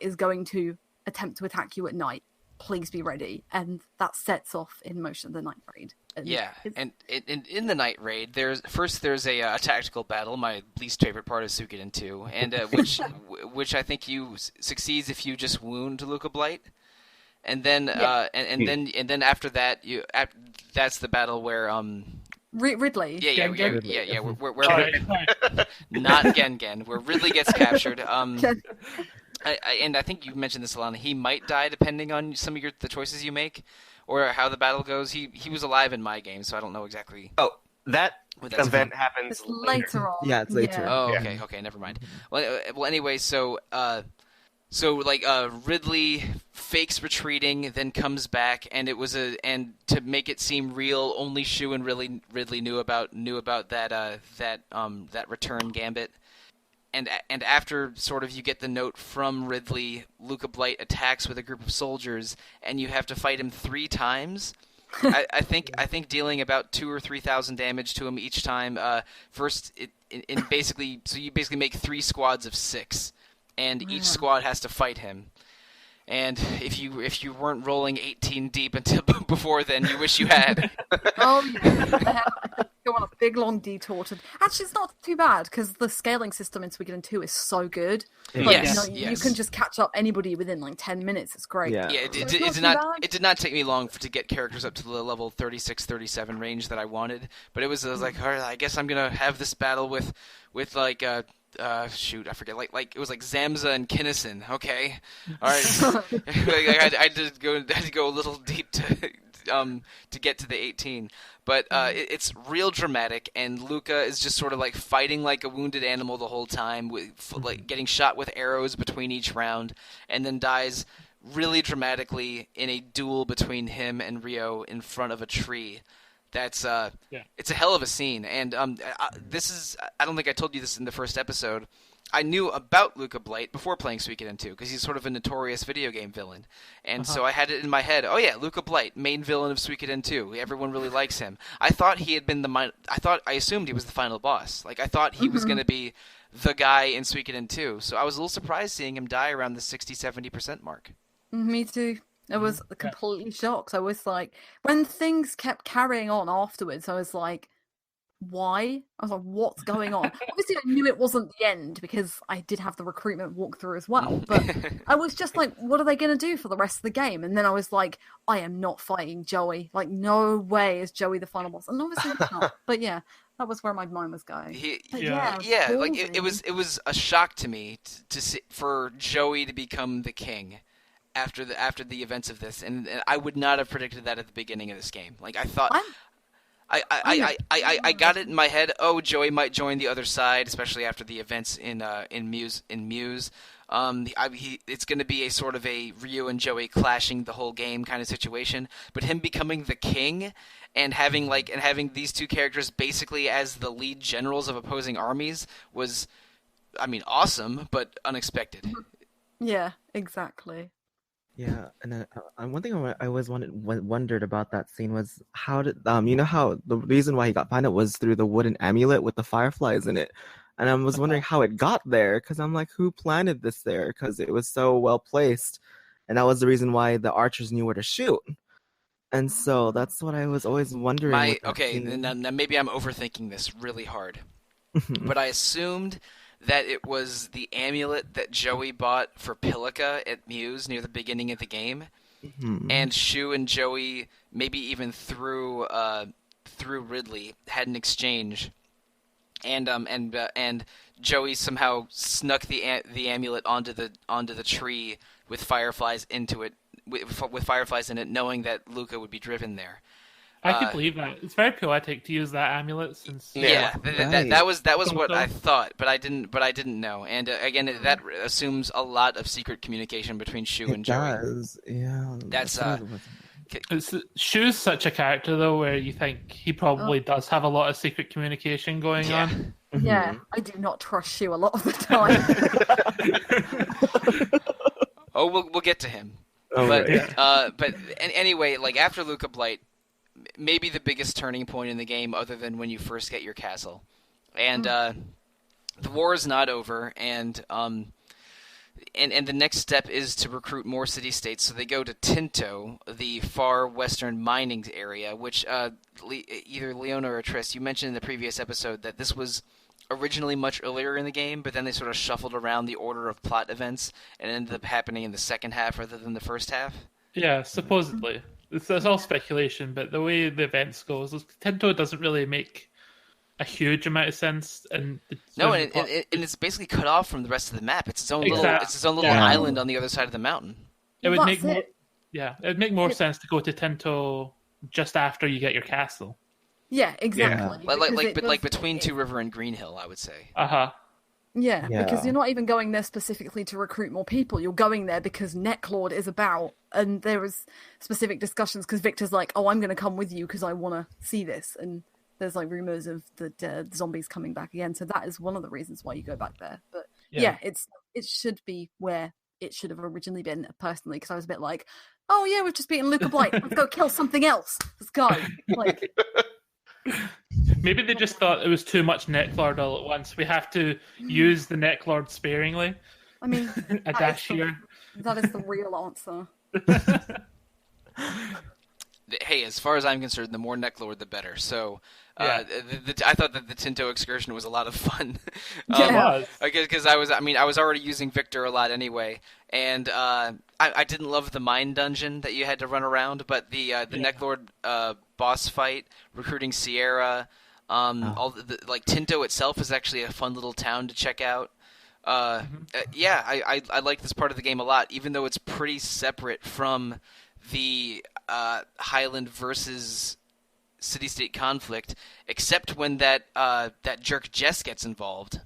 is going to attempt to attack you at night. Please be ready. And that sets off in motion the night raid. And and in the night raid, there's a tactical battle, my least favorite part of Suikoden 2, and which I think succeeds if you just wound Luca Blight, and then and then after that that's the battle where Ridley. Yeah. We're not Gengen, where Ridley gets captured. And I think you mentioned this, Alana. He might die depending on some of the choices you make, or how the battle goes. He was alive in my game, so I don't know exactly. Oh, that what that's event about. happens It's later on. Yeah, it's later. Oh, okay, never mind. Well, anyway, so Ridley fakes retreating, then comes back, and and to make it seem real, only Shu and Ridley knew about that return gambit. And after sort of you get the note from Ridley, Luca Blight attacks with a group of soldiers, and you have to fight him 3 times. I think dealing about 2,000 or 3,000 damage to him each time. First, you basically make 3 squads of 6, and each squad has to fight him. And if you weren't rolling 18 deep until before then, you wish you had. Oh, yeah. Go on a big long detour to. Actually, it's not too bad because the scaling system in Suikoden 2 is so good. Like, you can just catch up anybody within like 10 minutes. It's great. Yeah. It did not take me long to get characters up to the level 36, 37 range that I wanted. But I was like, all right, I guess I'm gonna have this battle with like shoot, I forget. Like it was like Zamza and Kinnison. Okay, all right. I had to go a little deep to get to the 18. But it's real dramatic, and Luca is just sort of like fighting like a wounded animal the whole time, with like getting shot with arrows between each round, and then dies really dramatically in a duel between him and Rio in front of a tree. That's it's a hell of a scene, and this is, I don't think I told you this in the first episode. I knew about Luca Blight before playing Suikoden 2 because he's sort of a notorious video game villain, and so I had it in my head. Oh yeah, Luca Blight, main villain of Suikoden 2. Everyone really likes him. I thought he had been I assumed he was the final boss. Like I thought he was going to be the guy in Suikoden 2. So I was a little surprised seeing him die around the 60-70% mark. Me too. I was completely shocked. I was like, when things kept carrying on afterwards, I was like, why? I was like, what's going on? Obviously, I knew it wasn't the end because I did have the recruitment walkthrough as well. But I was just like, what are they going to do for the rest of the game? And then I was like, I am not fighting Joey. Like, no way is Joey the final boss. And obviously, it's not. But yeah, that was where my mind was going. Like it was a shock to me to see, for Joey to become the king after the events of this, and I would not have predicted that at the beginning of this game. Like I thought. I got it in my head. Oh, Joey might join the other side, especially after the events in Muse. It's going to be a sort of a Ryu and Joey clashing the whole game kind of situation. But him becoming the king and having these two characters basically as the lead generals of opposing armies was, I mean, awesome, but unexpected. Yeah, exactly. Yeah, and one thing I always wondered about that scene was how did you know how the reason why he got found out was through the wooden amulet with the fireflies in it, and I was wondering how it got there because I'm like, who planted this there? Because it was so well placed, and that was the reason why the archers knew where to shoot, and so that's what I was always wondering. Now maybe I'm overthinking this really hard, but I assumed that it was the amulet that Joey bought for Pilica at Muse near the beginning of the game, and Shu and Joey, maybe even through Ridley, had an exchange, and Joey somehow snuck the amulet onto the tree with fireflies into it, with fireflies in it, knowing that Luca would be driven there. I could believe that. It's very poetic to use that amulet since. That was what I thought, but I didn't know. And again, that assumes a lot of secret communication between Shu and Joey. It does, yeah. That's Shu's such a character though, where you think he probably does have a lot of secret communication going on. Yeah, I do not trust Shu a lot of the time. We'll get to him. But anyway, like after Luca Blight, maybe the biggest turning point in the game other than when you first get your castle. And the war is not over, and the next step is to recruit more city-states. So they go to Tinto, the far western mining area, which either Leona or Triss, you mentioned in the previous episode that this was originally much earlier in the game, but then they sort of shuffled around the order of plot events and ended up happening in the second half rather than the first half. Yeah, supposedly. It's all speculation, but the way the events go, Tinto doesn't really make a huge amount of sense. And it's basically cut off from the rest of the map. It's its own little island on the other side of the mountain. It would make more sense to go to Tinto just after you get your castle. Yeah, exactly. Yeah. Like between Two River and Greenhill, I would say. Yeah, because you're not even going there specifically to recruit more people. You're going there because Necklord is about, and there was specific discussions because Victor's like, "Oh, I'm going to come with you because I want to see this." And there's like rumors of the zombies coming back again, so that is one of the reasons why you go back there. But it should be where it should have originally been. Personally, because I was a bit like, "Oh yeah, we've just beaten Luca Blight. Let's go kill something else. Let's go." Like. Maybe they just thought it was too much Necklord all at once. We have to use the Necklord sparingly. I mean, a dash here. That is the real answer. Hey, as far as I'm concerned, the more Necklord, the better. So, I thought that the Tinto excursion was a lot of fun. Because I was already using Victor a lot anyway, and I didn't love the mine dungeon that you had to run around, but the Necklord boss fight, recruiting Sierra, All like Tinto itself is actually a fun little town to check out. Yeah, I like this part of the game a lot, even though it's pretty separate from the Highland versus city-state conflict, except when that jerk Jess gets involved.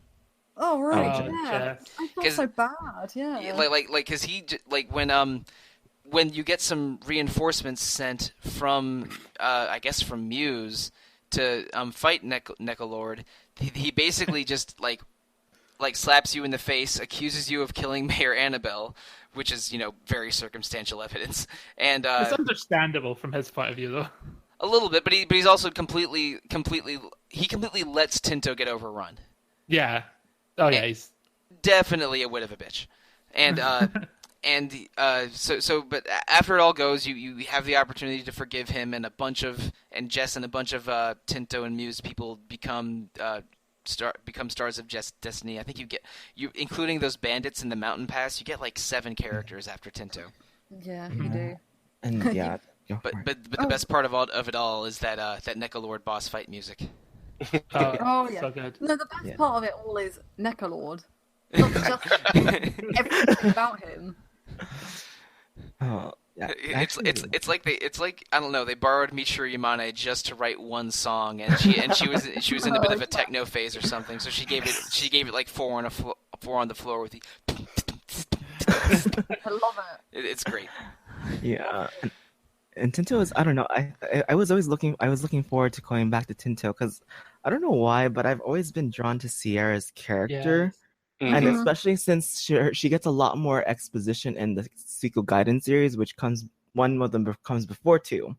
Oh right, Oh, yeah. Jess. I felt so bad. Yeah. Because he when you get some reinforcements sent from I guess from Muse to fight Necalord, he basically just like slaps you in the face, accuses you of killing Mayor Annabelle, which is very circumstantial evidence, and It's understandable from his point of view, though. a little bit, but he's also completely lets Tinto get overrun. Yeah. Oh yeah, he's Definitely a wit of a bitch, and but after it all goes, you have the opportunity to forgive him, and Jess and a bunch of Tinto and Muse people become stars of Destiny. I think you including those bandits in the mountain pass, you get like 7 characters after Tinto. Yeah, you do. And yeah. But the best part of it all is that Necalord boss fight music. Oh yeah. so good. No, the best part of it all is Necalord. Not just everything about him. Oh, yeah. It's like I don't know, they borrowed Michiru Yamane just to write one song, and she was in a bit of a techno phase or something, so she gave it like 4 on the floor with the I love it. it's great. Yeah. And Tinto is, I don't know, I was looking forward to going back to Tinto because I don't know why, but I've always been drawn to Sierra's character. Yeah. And especially since she gets a lot more exposition in the Suikoden series, which one of them comes before 2.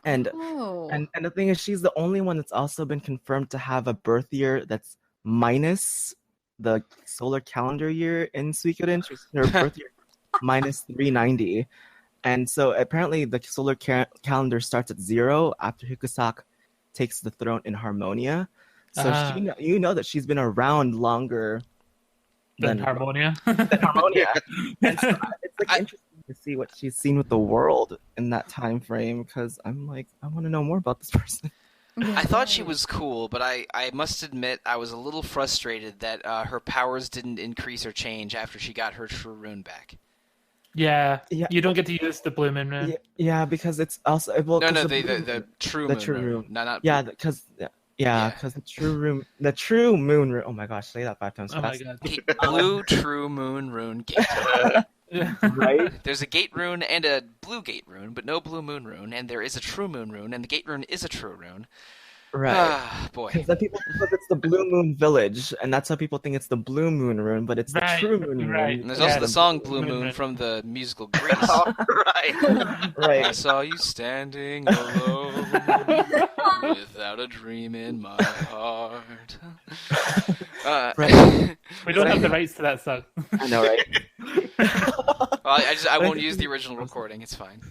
And the thing is, she's the only one that's also been confirmed to have a birth year that's minus the solar calendar year in Suikoden. Her birth year minus 390. And so apparently the solar calendar starts at 0 after Hikusak takes the throne in Harmonia. So that she's been around longer than Harmonia. And so it's interesting to see what she's seen with the world in that time frame, because I'm like, I want to know more about this person. I thought she was cool, but I must admit I was a little frustrated that her powers didn't increase or change after she got her true rune back. Yeah, you don't get to use the blue moon rune. Yeah, because it's also the true moon rune. Because the true moon rune. Oh my gosh, say that 5 times fast. Oh my god. Blue true moon rune gate. Right? There's a gate rune and a blue gate rune, but no blue moon rune, and there is a true moon rune, and the gate rune is a true rune. Right. Boy. Because then people think it's the Blue Moon Village, and that's how people think it's the Blue Moon rune, but it's the true moon rune. Right. And there's also the song Blue Moon from the musical Grease. Right. I saw you standing alone without a dream in my heart. Right. We don't have the rights to that song. I know, right? Well, I won't use the original recording. It's fine.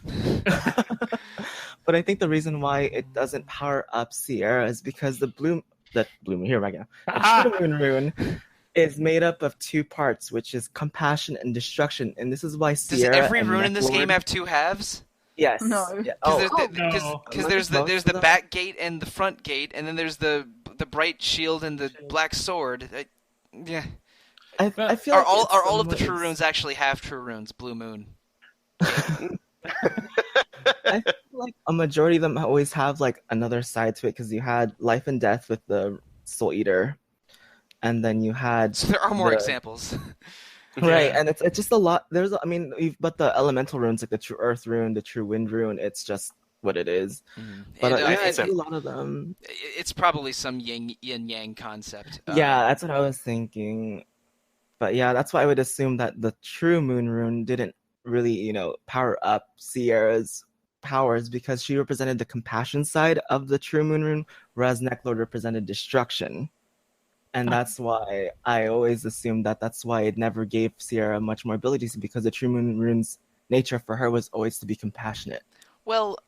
But I think the reason why it doesn't power up Sierra is because the blue moon here right now. The true moon rune is made up of 2 parts, which is compassion and destruction, and this is why Sierra. Does every rune in this game have 2 halves? Yes. No. Yeah. Because there's the back gate and the front gate, and then there's the bright shield and the black sword. Yeah. I feel are all of the true runes actually have true runes? Blue moon. I feel like a majority of them always have like another side to it, because you had Life and Death with the Soul Eater, and then you had. So there are more examples. Right, and it's just a lot. But the elemental runes, like the true Earth rune, the true Wind rune, it's just what it is. Mm-hmm. But I see a lot of them. It's probably some yin yang concept. Yeah, that's what I was thinking. But yeah, that's why I would assume that the true Moon rune didn't really, power up Sierra's powers, because she represented the compassion side of the true Moon rune, whereas Necklord represented destruction. And that's why I always assumed that's why it never gave Sierra much more abilities, because the true Moon rune's nature for her was always to be compassionate. Well,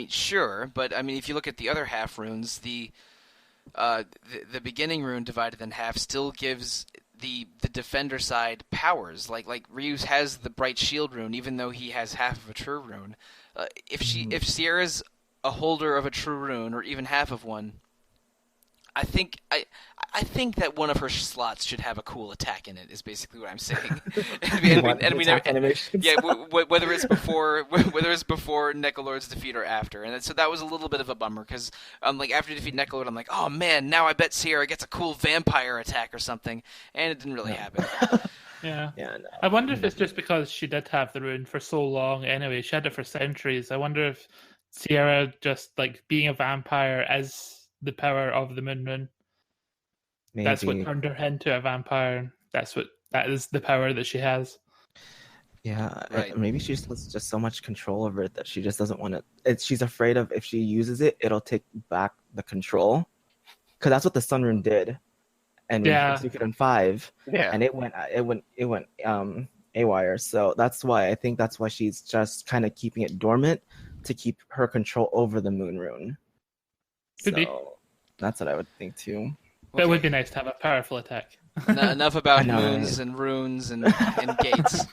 sure, but if you look at the other half runes, the beginning rune divided in half still gives the defender side powers. Like Ryu's has the bright shield rune, even though he has half of a true rune. If Sierra's a holder of a true rune, or even half of one, I think that one of her slots should have a cool attack in it. Is basically what I'm saying. and we never, animations. yeah, whether it's before Necrolord's defeat or after, and so that was a little bit of a bummer because like after you defeat Necrolord, I'm like, oh man, now I bet Sierra gets a cool vampire attack or something, and it didn't really happen. Yeah. Yeah, no. I wonder if it's just because she did have the rune for so long anyway. She had it for centuries. I wonder if Sierra just like being a vampire is the power of the moon rune. Maybe. That's what turned her into a vampire. That is the power that she has. Yeah, Right. maybe she just has just so much control over it that she just doesn't want to. She's afraid of if she uses it, it'll take back the control. Because that's what the Sun Rune did, and Yeah. Suikoden 5, Yeah. and it went AWire. So that's why she's just kind of keeping it dormant to keep her control over the Moon Rune. Could be. So that's what I would think too. But it would be nice to have a powerful attack. Enough about I know, moons and runes and gates.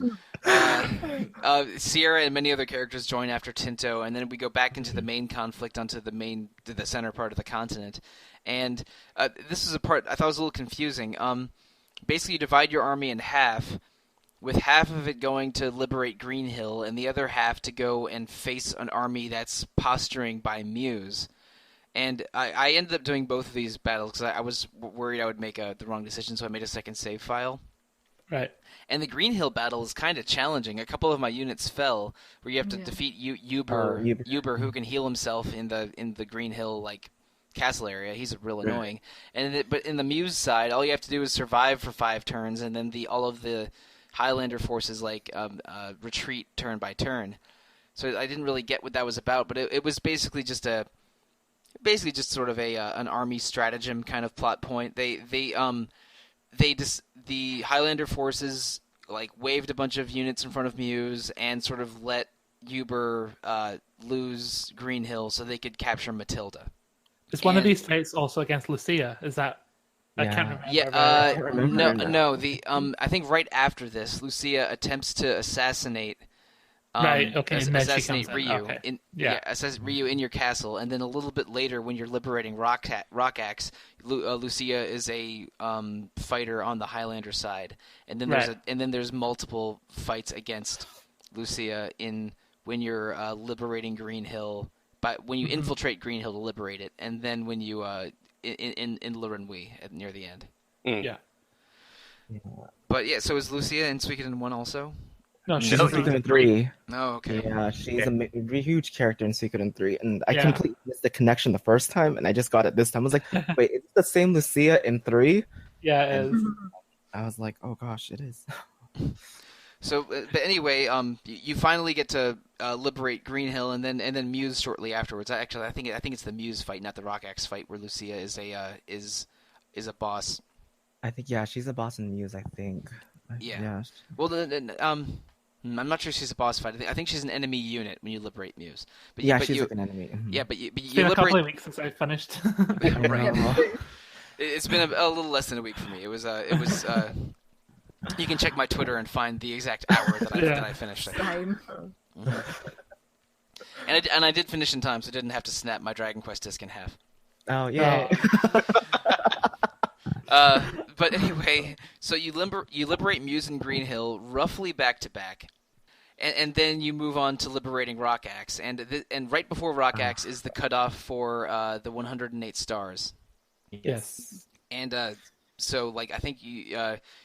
Sierra and many other characters join after Tinto, and then we go back into the main conflict onto the center part of the continent. And this is a part I thought was a little confusing. Basically, you divide your army in half, with half of it going to liberate Green Hill, and the other half to go and face an army that's posturing by Muse. And I ended up doing both of these battles because I was worried I would make the wrong decision, so I made a second save file. Right. And the Green Hill battle is kind of challenging. A couple of my units fell, where you have to defeat Uber, who can heal himself in the Green Hill castle area. He's real annoying. But in the Muse side, all you have to do is survive for 5 turns, and then all of the Highlander forces retreat turn by turn. So I didn't really get what that was about, but it was basically just sort of an army stratagem kind of plot point. The Highlander forces waved a bunch of units in front of Muse and sort of let Uber lose Green Hill so they could capture Matilda. Is one of these fights also against Lucia? Is that? I can't remember. Yeah. remember No. I think right after this, Lucia attempts to assassinate. Right. Okay. And then she assassinate comes in. Ryu. Okay. Assassinate Ryu in your castle, and then a little bit later, when you're liberating Rock Axe, Lucia is a fighter on the Highlander side, and then there's multiple fights against Lucia when you're liberating Green Hill, but when you infiltrate Green Hill to liberate it, and then when you in Lurenwi near the end. Yeah. But yeah, so is Lucia in Suikoden 1 also? No, She's in Suikoden 3. Oh, okay. Yeah, she's a huge character in Suikoden 3, and I completely missed the connection the first time, and I just got it this time. I was like, wait, it's the same Lucia in 3? Yeah, it is. I was like, oh gosh, it is. So, but anyway, you finally get to liberate Green Hill, and then Muse shortly afterwards. Actually, I think it's the Muse fight, not the Rock Axe fight, where Lucia is a boss. I think she's a boss in Muse. I think. Yeah. Well, I'm not sure she's a boss fight. I think she's an enemy unit when you liberate Muse. But she's like an enemy. Yeah, but you It's been a couple of weeks since I finished. Right. It's been a little less than a week for me. It was. You can check my Twitter and find the exact hour that I finished. Same. And I did finish in time, so I didn't have to snap my Dragon Quest disc in half. Oh yeah. But anyway, so you liberate Muse and Green Hill roughly back to back, and then you move on to liberating Rock Axe, and right before Rock Axe is the cutoff for the 108 stars. Yes. And so I think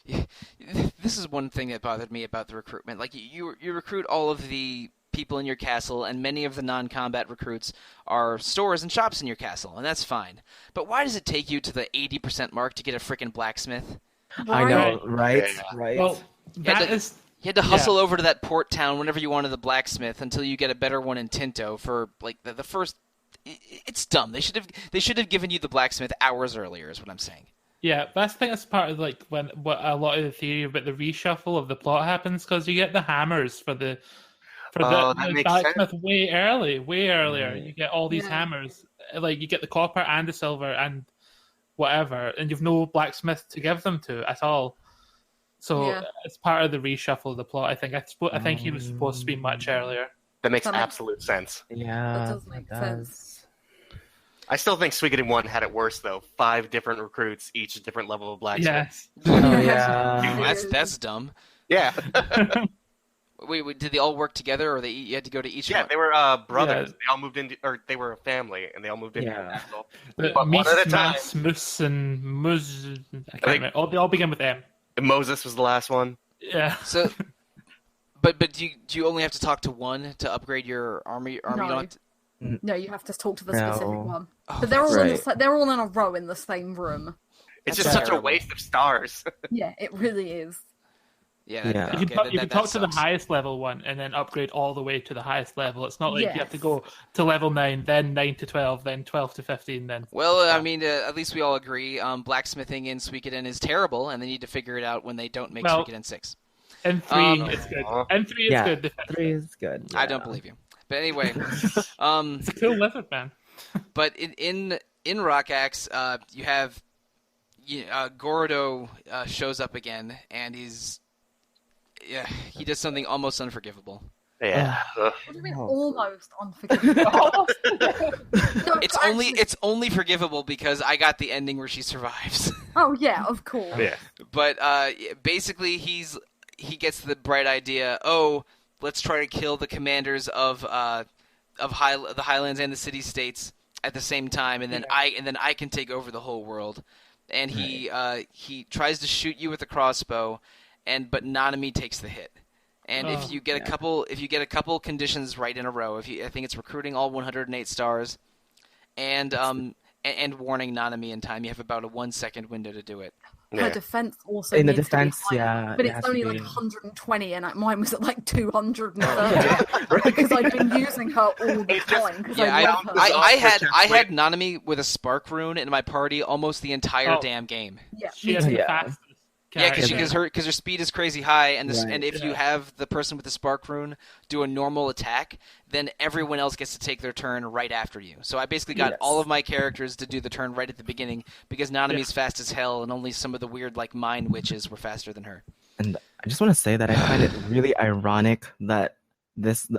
this is one thing that bothered me about the recruitment. You recruit all of the people in your castle, and many of the non-combat recruits are stores and shops in your castle, and that's fine. But why does it take you to the 80% mark to get a frickin' blacksmith? I know, right? Right. Well, You had to hustle over to that port town whenever you wanted the blacksmith until you get a better one in Tinto for the first. It's dumb. They should have given you the blacksmith hours earlier. Is what I'm saying. Yeah, but I think that's part of what a lot of the theory about the reshuffle of the plot happens, because you get the hammers for the blacksmith way earlier. You get all these hammers, you get the copper and the silver and whatever, and you've no blacksmith to give them to at all. So it's part of the reshuffle of the plot. I think he was supposed to be much earlier. That makes absolute sense. Yeah, That does make sense. I still think Suikoden 1 had it worse, though. 5 different recruits, each a different level of blacksmith. Yes. Oh yeah. That's dumb. Yeah. Wait, did they all work together, or you had to go to each Yeah, one? they were brothers. Yeah. They all moved into, or they were a family, and they all moved into the Yeah. castle. The But one at a time. Mies, Mus, and Muz. I can't think- remember. They all begin with M. And Moses was the last one. Yeah. So, but do you only have to talk to one to upgrade your army? You No. don't have to... No, you have to talk to the No. specific one. Oh, But they're all right. they're all in a row in the same room. It's That's just such a terrible. waste of stars. Yeah, it really is. Yeah, Yeah. You can, you can talk to the sucks. highest level one and then upgrade all the way to the highest level. It's not like you have to Yes. go to level 9, then 9 to 12, then 12 to 15, then... Well, I mean, at least we all agree blacksmithing in Suikoden is terrible, and they need to figure it out when they don't make Well, Suikoden 6. In 3, it's good. In 3, it's Yeah. good. 3 is good. I yeah. don't believe you. But anyway, It's a cool lizard, man. but in Rock Axe, you have Gorodo shows up again, and he does something almost unforgivable. Yeah. Ugh. What do you mean Oh. almost unforgivable? No, It's only forgivable because I got the ending where she survives. Oh yeah, of course. Yeah. But basically, he gets the bright idea. Oh, let's try to kill the commanders of the Highlands and the city-states at the same time, and then I can take over the whole world. And he tries to shoot you with a crossbow, but Nanami takes the hit. And if you get a couple conditions right in a row, I think it's recruiting all 108 stars, and warning Nanami in time, you have about a 1 second window to do it. Her Yeah. defense also In the needs to be defense, higher, yeah, but it it's has to only be- like 120, and mine was at like 230 because I've been using her all the time. 'cause Yeah, I love her. I had Nanami with a spark rune in my party almost the entire Oh. damn game. Yeah, She me has too. the Yeah. fastest Yeah, character. because her speed is crazy high, and Right. and if you Yeah. have the person with the spark rune do a normal attack, then everyone else gets to take their turn right after you. So I basically got Yes. all of my characters to do the turn right at the beginning because Nanami's fast as hell, and only some of the weird like mind witches were faster than her. And I just want to say that I find it really ironic that this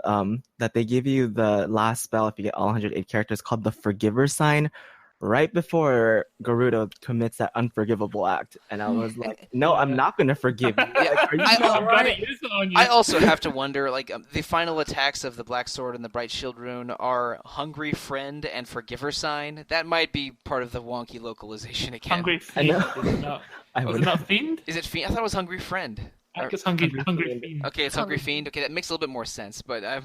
that they give you the last spell if you get all 108 characters called the Forgiver sign right before Gerudo commits that unforgivable act, and I was like, no, I'm not going to forgive you. Like, are you I- I'm gonna use it on you. I also have to wonder, like, the final attacks of the Black Sword and the Bright Shield rune are Hungry Friend and Forgiver Sign. That might be part of the wonky localization again. Hungry Fiend. know. Was it not, I was would- it not Fiend? Is it Fiend? I thought it was Hungry Friend. I think it's Hungry Fiend. Fiend. Okay, it's Hungry Fiend. Okay, that makes a little bit more sense, but I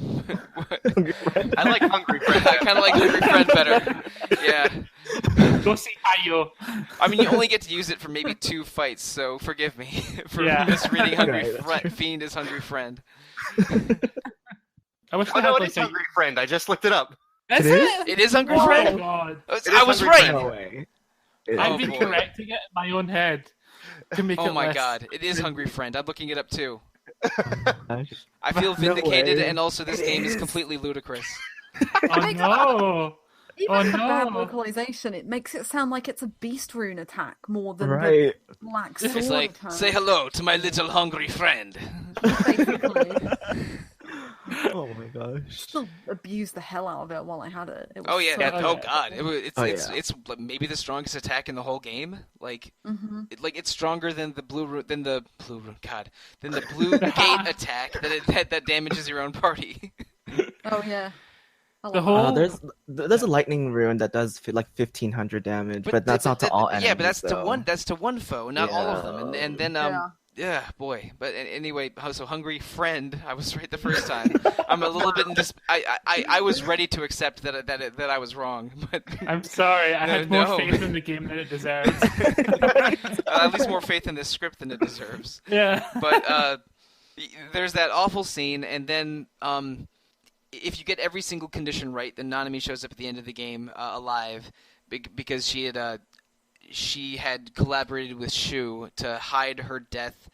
like Hungry Friend. I kind of like Hungry Friend better. Yeah. Go see Hayo. I mean, you only get to use it for maybe 2 fights, so forgive me for Yeah. misreading Hungry Right, that's Fiend as Hungry Friend. I wish Oh, they no, had it like is a... Hungry Friend. I just looked it up. That's It it? It is Hungry Oh Friend? god. It is I was Hungry right! Friend. No way. I've Oh, been boy. correcting it in my own head to make it Oh my less. god, it is Hungry Friend. I'm looking it up too. Gosh. I feel No vindicated, way. and also this It game is is. completely ludicrous. Oh no! Even Oh, the bad no. localization, it makes it sound like it's a beast rune attack more than Right. the black sword It's like, attack. say hello to my little hungry friend. Basically, Oh my gosh. still abused the hell out of it while I had it. It was Oh yeah, so oh good. god, it's yeah. it's maybe the strongest attack in the whole game. Like, Mhm. it's stronger than the blue gate attack that damages your own party. Oh yeah. I The love whole- There's a lightning rune that does like 1,500 damage, but that's not to all enemies. Yeah, but that's though. to one foe, not all of them. And then Yeah. yeah, boy. But anyway, so Hungry Friend, I was right the first time. I'm a little bit in I was ready to accept that I was wrong, but I'm sorry, I had more No. faith in the game than it deserves. at least more faith in this script than it deserves. Yeah. But there's that awful scene, and then if you get every single condition right, then Nanami shows up at the end of the game alive because she had collaborated with Shu to hide her death,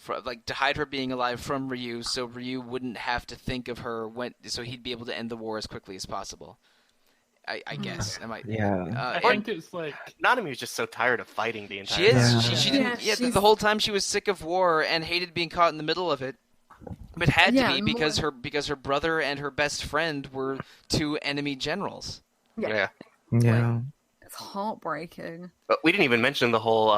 to hide her being alive from Ryu, so Ryu wouldn't have to think of her so he'd be able to end the war as quickly as possible. I guess. Yeah. I think it's like Nanami was just so tired of fighting the entire She is. time. She Yeah, didn't. Yeah, she's- the whole time she was sick of war and hated being caught in the middle of it. But had Yeah, to be more- because her brother and her best friend were 2 enemy generals. Yeah. Yeah. It's heartbreaking. But we didn't even mention the whole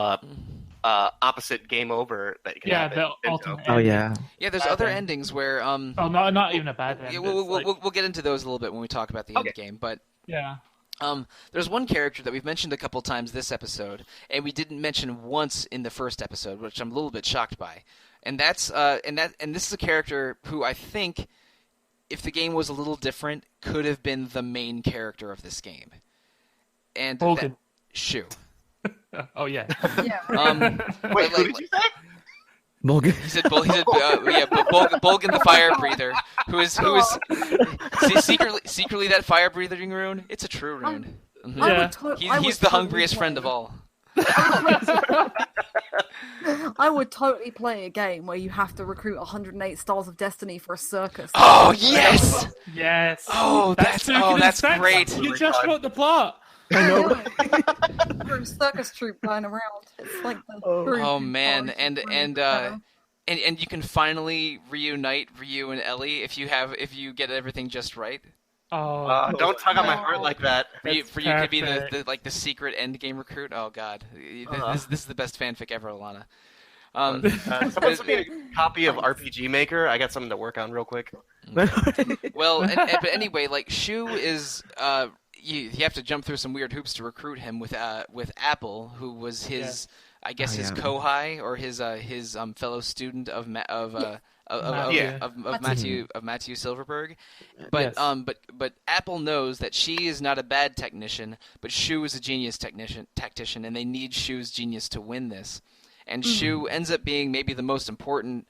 opposite game over that you can have. the in ultimate. Oh yeah. Yeah, there's Bad other end. endings where Oh, not even a bad end. yeah, It's like- we'll get into those a little bit when we talk about the end game, but yeah. there's one character that we've mentioned a couple times this episode, and we didn't mention once in the first episode, which I'm a little bit shocked by. And that's and this is a character who I think, if the game was a little different, could have been the main character of this game. And Bolgan. Shu. Oh yeah. Yeah. Wait, who did you say? Morgan. He said Bolgan the fire breather, who is see, secretly that fire breathing rune. It's a true rune. Mhm. I Yeah. would He's the totally hungriest play- friend of all. I would totally play a game where you have to recruit 108 stars of destiny for a circus. Oh yes! Yes. Oh, that's Suikoden great. 6. You just wrote the plot. I know. For a circus troupe going around. It's like the Oh man, and uh, you can finally reunite Ryu and Ellie if you get everything just right. Oh, Don't tug on my heart like that. Ryu That's could be perfect. the secret endgame recruit. Oh god, Uh-huh. this is the best fanfic ever, Alana. Someone sent me a copy of RPG Maker. I got something to work on real quick. Well, but anyway, like Shu is you have to jump through some weird hoops to recruit him with Apple, who was his I guess his kohai or his fellow student of Matthew Silverberg. But Yes. but Apple knows that she is not a bad technician, but Shu is a genius tactician, and they need Shu's genius to win this. And Shu ends up being maybe the most important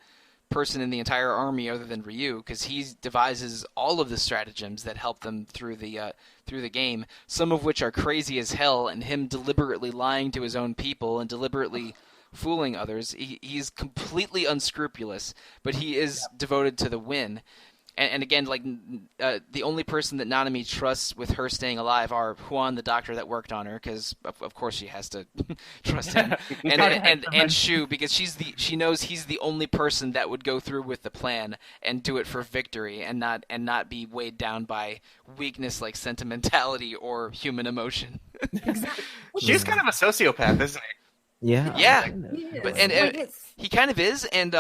person in the entire army other than Ryu, because he devises all of the stratagems that help them through the game, some of which are crazy as hell, and him deliberately lying to his own people and deliberately fooling others. He's completely unscrupulous, but he is devoted to the win. And again, like the only person that Nanami trusts with her staying alive are Juan, the doctor that worked on her, because of course she has to trust him, and Shu, because she knows he's the only person that would go through with the plan and do it for victory, and not be weighed down by weakness like sentimentality or human emotion. She's kind of a sociopath, isn't he? Yeah. Yeah. Yes. But Like, he kind of is, and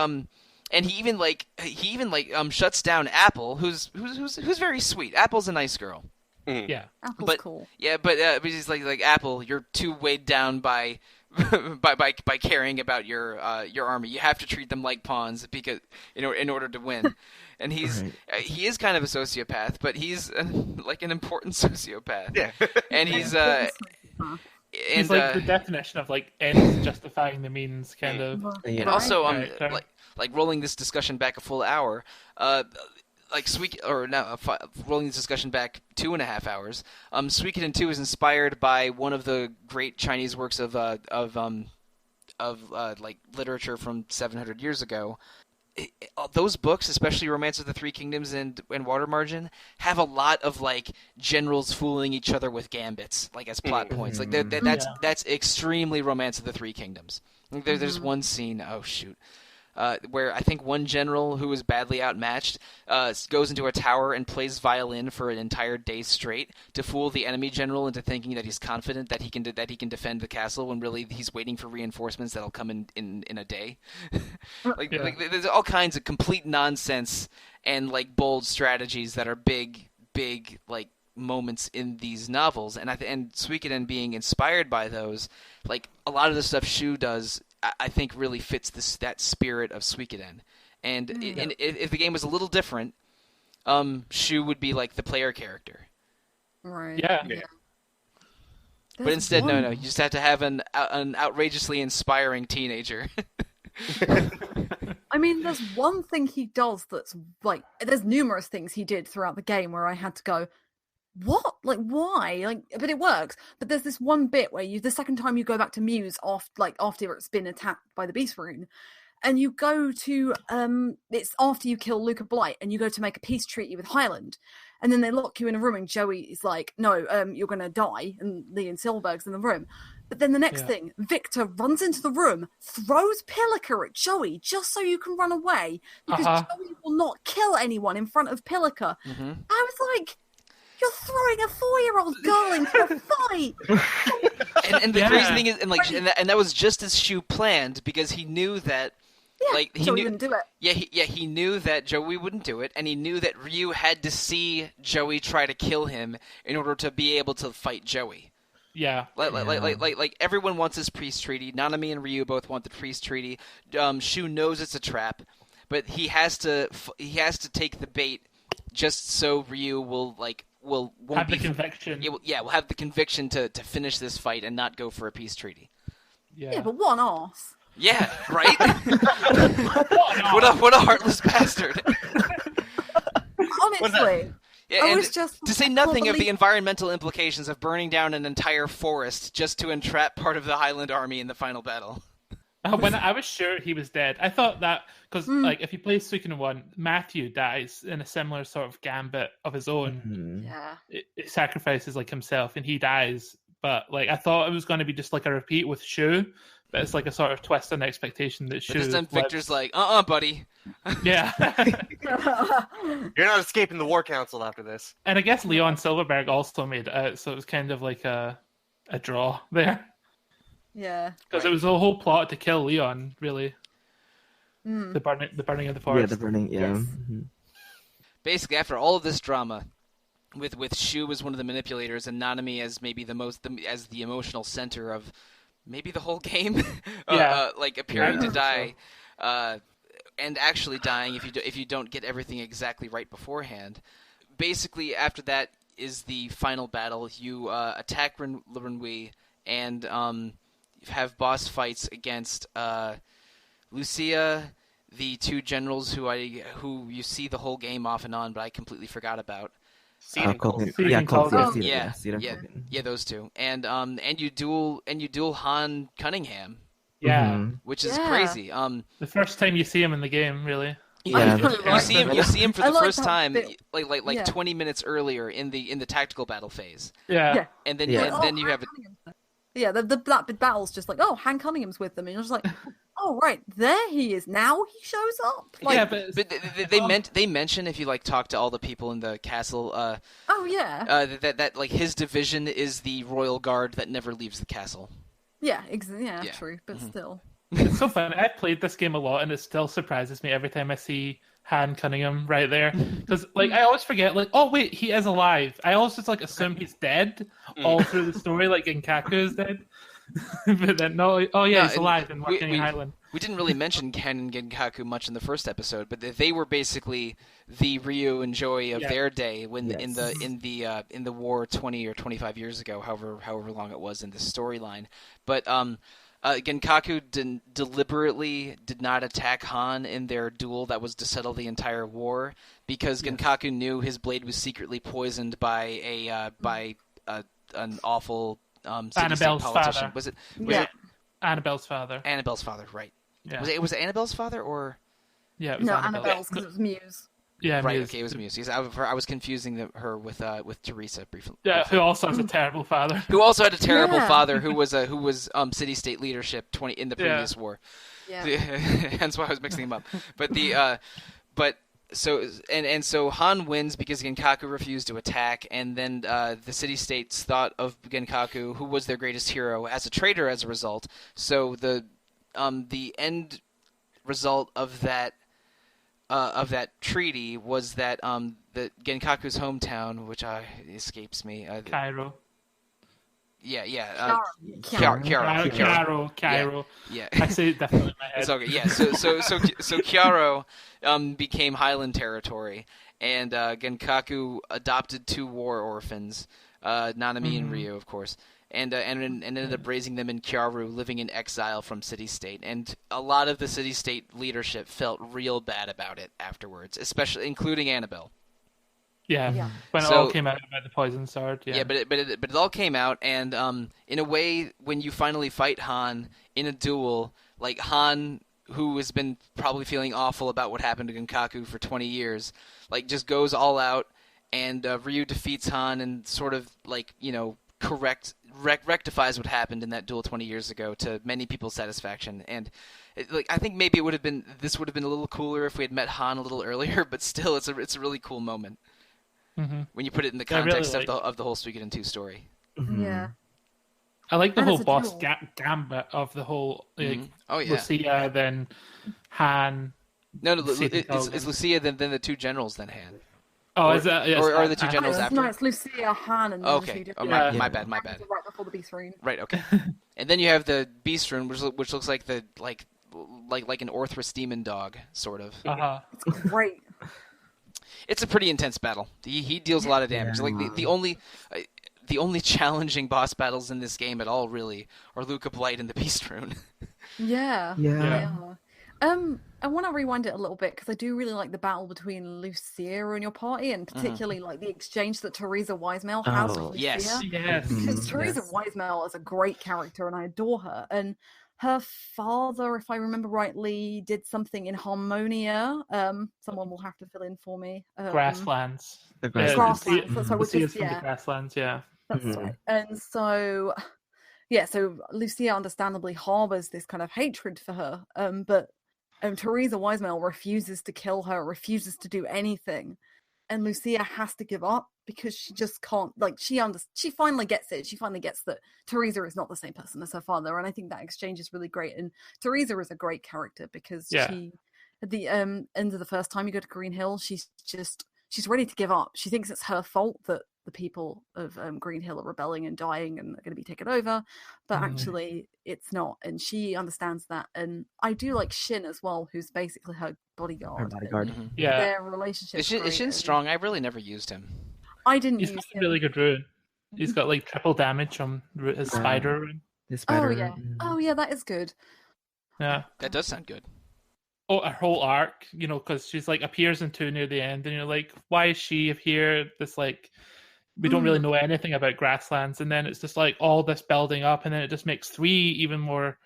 he even shuts down Apple, who's very sweet. Apple's a nice girl. Yeah. Apple's but- cool. Yeah, but he's like Apple, you're too weighed down by by caring about your army. You have to treat them like pawns because in order to win. And he is kind of a sociopath, but he's like an important sociopath. Yeah. And he's He's like the definition of like ends justifying the means, kind of. Yeah. And also, Character. like rolling this discussion back a full hour, rolling this discussion back 2.5 hours. Suikoden 2 is inspired by one of the great Chinese works of like literature from 700 years ago. Those books, especially Romance of the Three Kingdoms and Water Margin, have a lot of like generals fooling each other with gambits, like as plot points. Like that's extremely Romance of the Three Kingdoms. There's one scene. Oh shoot. Where I think one general who is badly outmatched goes into a tower and plays violin for an entire day straight to fool the enemy general into thinking that he's confident that he can defend the castle when really he's waiting for reinforcements that'll come in a day. like there's all kinds of complete nonsense and like bold strategies that are big like moments in these novels, and Suikoden being inspired by those, like a lot of the stuff Shu does, I think really fits that spirit of Suikoden. And if the game was a little different, Shu would be like the player character. Right. Yeah. But instead, no, you just have to have an outrageously inspiring teenager. I mean, there's one thing he does that's like, there's numerous things he did throughout the game where I had to go, what? Like, why? Like, but it works. But there's this one bit where the second time you go back to Muse after it's been attacked by the Beast Rune, and you go to, it's after you kill Luca Blight, and you go to make a peace treaty with Highland, and then they lock you in a room, and Joey is like, no, you're going to die, and Leon Silberg's in the room. But then the next thing, Victor runs into the room, throws Pillica at Joey just so you can run away, because Joey will not kill anyone in front of Pillica. I was like, You're throwing a 4-year-old girl into a fight. And the crazy thing is, and that was just as Shu planned, because he knew that. Yeah, He Joey knew, wouldn't do it. He knew that Joey wouldn't do it, and he knew that Ryu had to see Joey try to kill him in order to be able to fight Joey. Yeah. Like everyone wants this priest treaty. Nanami and Ryu both want the priest treaty. Shu knows it's a trap, but he has to take the bait just so Ryu won't have the conviction. We'll have the conviction to finish this fight and not go for a peace treaty. Yeah, but what an arse. Yeah, right? what a heartless bastard. Honestly. Yeah, I and was just to say nothing of the environmental implications of burning down an entire forest just to entrap part of the Highland army in the final battle. When I was sure he was dead, I thought that because if he plays Suikoden 1, Matthew dies in a similar sort of gambit of his own. Yeah. It sacrifices like himself, and he dies. But like I thought it was going to be just like a repeat with Shu, but it's like a sort of twist on expectation that Shu. But this time Victor's like, buddy. Yeah. You're not escaping the War Council after this. And I guess Leon Silverberg also made it out, so it was kind of like a draw there. Yeah. Because it was a whole plot to kill Leon, really. The burning of the forest. Yeah, the burning. Yeah. Yes. Mm-hmm. Basically, after all of this drama, with Shu as one of the manipulators and Nanami as maybe as the emotional center of maybe the whole game, appearing to die, and actually dying if you don't get everything exactly right beforehand. Basically, after that is the final battle. You attack Renwei and have boss fights against Lucia, the two generals who you see the whole game off and on, but I completely forgot about. Yeah, those two, and you duel Han Cunningham. Yeah, which is crazy. The first time you see him in the game, really. Yeah, you see him for the first time, bit. like 20 minutes earlier in the tactical battle phase. Yeah, and then you have it. Yeah, that battle's just like, Han Cunningham's with them, and you're just like, oh right, there he is. Now he shows up. Like, yeah, but they mention if you talk to all the people in the castle. That like his division is the royal guard that never leaves the castle. Yeah, true, but still. It's so funny. I've played this game a lot, and it still surprises me every time I see Han Cunningham right there. Because I always forget, oh wait, he is alive. I always just assume he's dead all through the story, like Genkaku is dead. But then he's alive and working in Highland. We didn't really mention Ken and Genkaku much in the first episode, but they were basically the Ryu and Joey of their day when in the war 20 or 25 years ago, however long it was in the storyline. But Genkaku deliberately did not attack Han in their duel that was to settle the entire war because Genkaku knew his blade was secretly poisoned by an awful Annabelle's politician. father. Was it Annabelle's father? Annabelle's father, right? Yeah. Was it Annabelle's father or? Yeah, it was Annabelle's because it was Muse. Yeah, right. Muse. Okay, it was Muse. Yes, I was confusing her with Teresa briefly. Yeah, who also has a terrible father. Who also had a terrible father who was city-state leadership in the previous war. Yeah. Hence why I was mixing them up. But so Han wins because Genkaku refused to attack, and then the city-states thought of Genkaku, who was their greatest hero, as a traitor as a result. So the end result of that treaty was that the Genkaku's hometown, which escapes me. Cairo. Yeah. Cairo. Yeah. I say it definitely in my head. It's okay. Yeah. So Cairo became Highland territory, and Genkaku adopted two war orphans, Nanami and Ryu, of course. And ended up raising them in Kyaru, living in exile from city-state. And a lot of the city-state leadership felt real bad about it afterwards, especially including Annabelle. Yeah. When it all came out about the poison sword. Yeah, but it all came out, and in a way, when you finally fight Han in a duel, like Han, who has been probably feeling awful about what happened to Genkaku for 20 years, just goes all out, and Ryu defeats Han and sort of rectifies what happened in that duel 20 years ago to many people's satisfaction. And I think maybe this would have been a little cooler if we had met Han a little earlier, but still it's a really cool moment. when you put it in the I really context like- of the whole Suikoden 2 story. Yeah. I like the And whole it's a boss duel. gambit of the whole like Oh yeah. Lucia, then Han. No, Lucia it's Keegan. Lucia, then the two generals, then Han. Oh, Or- is that? Yes, or are the two Han. generals No, after? no, it's Lucia, Han, and then the Okay. two Oh, different- my Yeah. bad. My bad. Right before the beast rune. Right. Okay. And then you have the Beast Rune, which looks like the like an Orthrus demon dog, sort of. Uh-huh. It's great. It's a pretty intense battle. He deals a lot of damage. Yeah. Like the only challenging boss battles in this game at all really are Luca Blight and the Beast Rune. Yeah. Yeah. I want to rewind it a little bit because I do really like the battle between Lucia and your party, and particularly like the exchange that Teresa Wisemail has with Oh, Lucia. yes. Yes. Because Teresa Yes. Wisemail is a great character, and I adore her. And her father, if I remember rightly, did something in Harmonia. Someone will have to fill in for me. Grasslands. The Yeah, Grasslands. That's what Lucia's just, from the yeah. Grasslands, yeah. That's Mhm. right. And so, yeah, so Lucia understandably harbors this kind of hatred for her. But Teresa Wisemail refuses to kill her, refuses to do anything. And Lucia has to give up because she just can't, like, she finally gets it. She finally gets that Teresa is not the same person as her father. And I think that exchange is really great. And Teresa is a great character because Yeah. she, at the end of the first time you go to Green Hill, she's ready to give up. She thinks it's her fault that the people of Green Hill are rebelling and dying and are going to be taken over, but actually it's not, and she understands that. And I do like Shin as well, who's basically her bodyguard. Her bodyguard. and Yeah. Their relationship. Is Shin strong? I really never used him. I didn't He's use got a him. really good rune. He's got like triple damage from his Yeah. spider rune. This Oh spider. yeah. Oh yeah, that is good. Yeah. That does sound good. Oh, her whole arc, because she's like appears in 2 near the end, and you're like, why is she here? This like, we don't really know anything about Grasslands, and then it's just like all this building up, and then it just makes 3 even more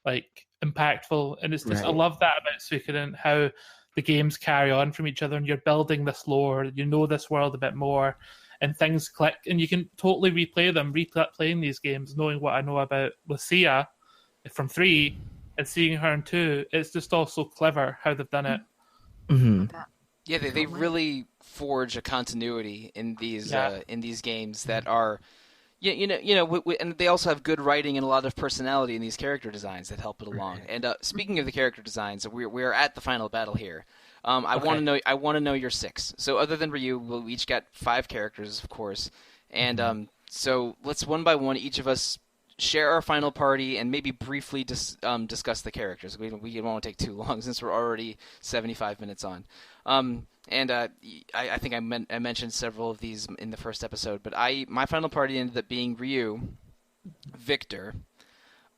like impactful. And it's just I Right. love that about Suikoden, how the games carry on from each other, and you're building this lore, you know this world a bit more, and things click, and you can totally replaying these games, knowing what I know about Lucia from 3. And seeing her in 2, it's just all so clever how they've done it. Mhm. Yeah, they really forge a continuity in these games that are, and they also have good writing and a lot of personality in these character designs that help it along. And speaking of the character designs, we're at the final battle here. I want to know your 6. So other than Ryu, we each got 5 characters, of course, and so let's one by one each of us share our final party and maybe briefly discuss the characters. We won't take too long since we're already 75 minutes on. I think I mentioned several of these in the first episode, but my final party ended up being Ryu, Victor,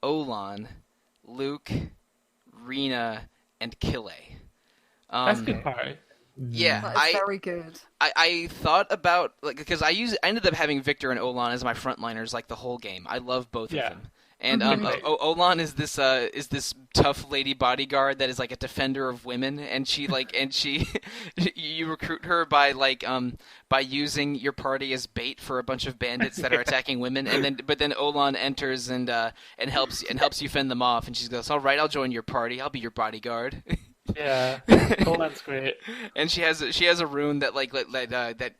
Olan, Luke, Rina, and Kille. That's a good party. Yeah, That is very good. I thought about because I ended up having Victor and Olan as my frontliners like the whole game. I love both of them. And Olan is this tough lady bodyguard that is like a defender of women, and she you recruit her by using your party as bait for a bunch of bandits that are attacking women, but then Olan enters and helps you fend them off, and she goes, "All right, I'll join your party. I'll be your bodyguard." Yeah, Olan's great. And she has a rune that that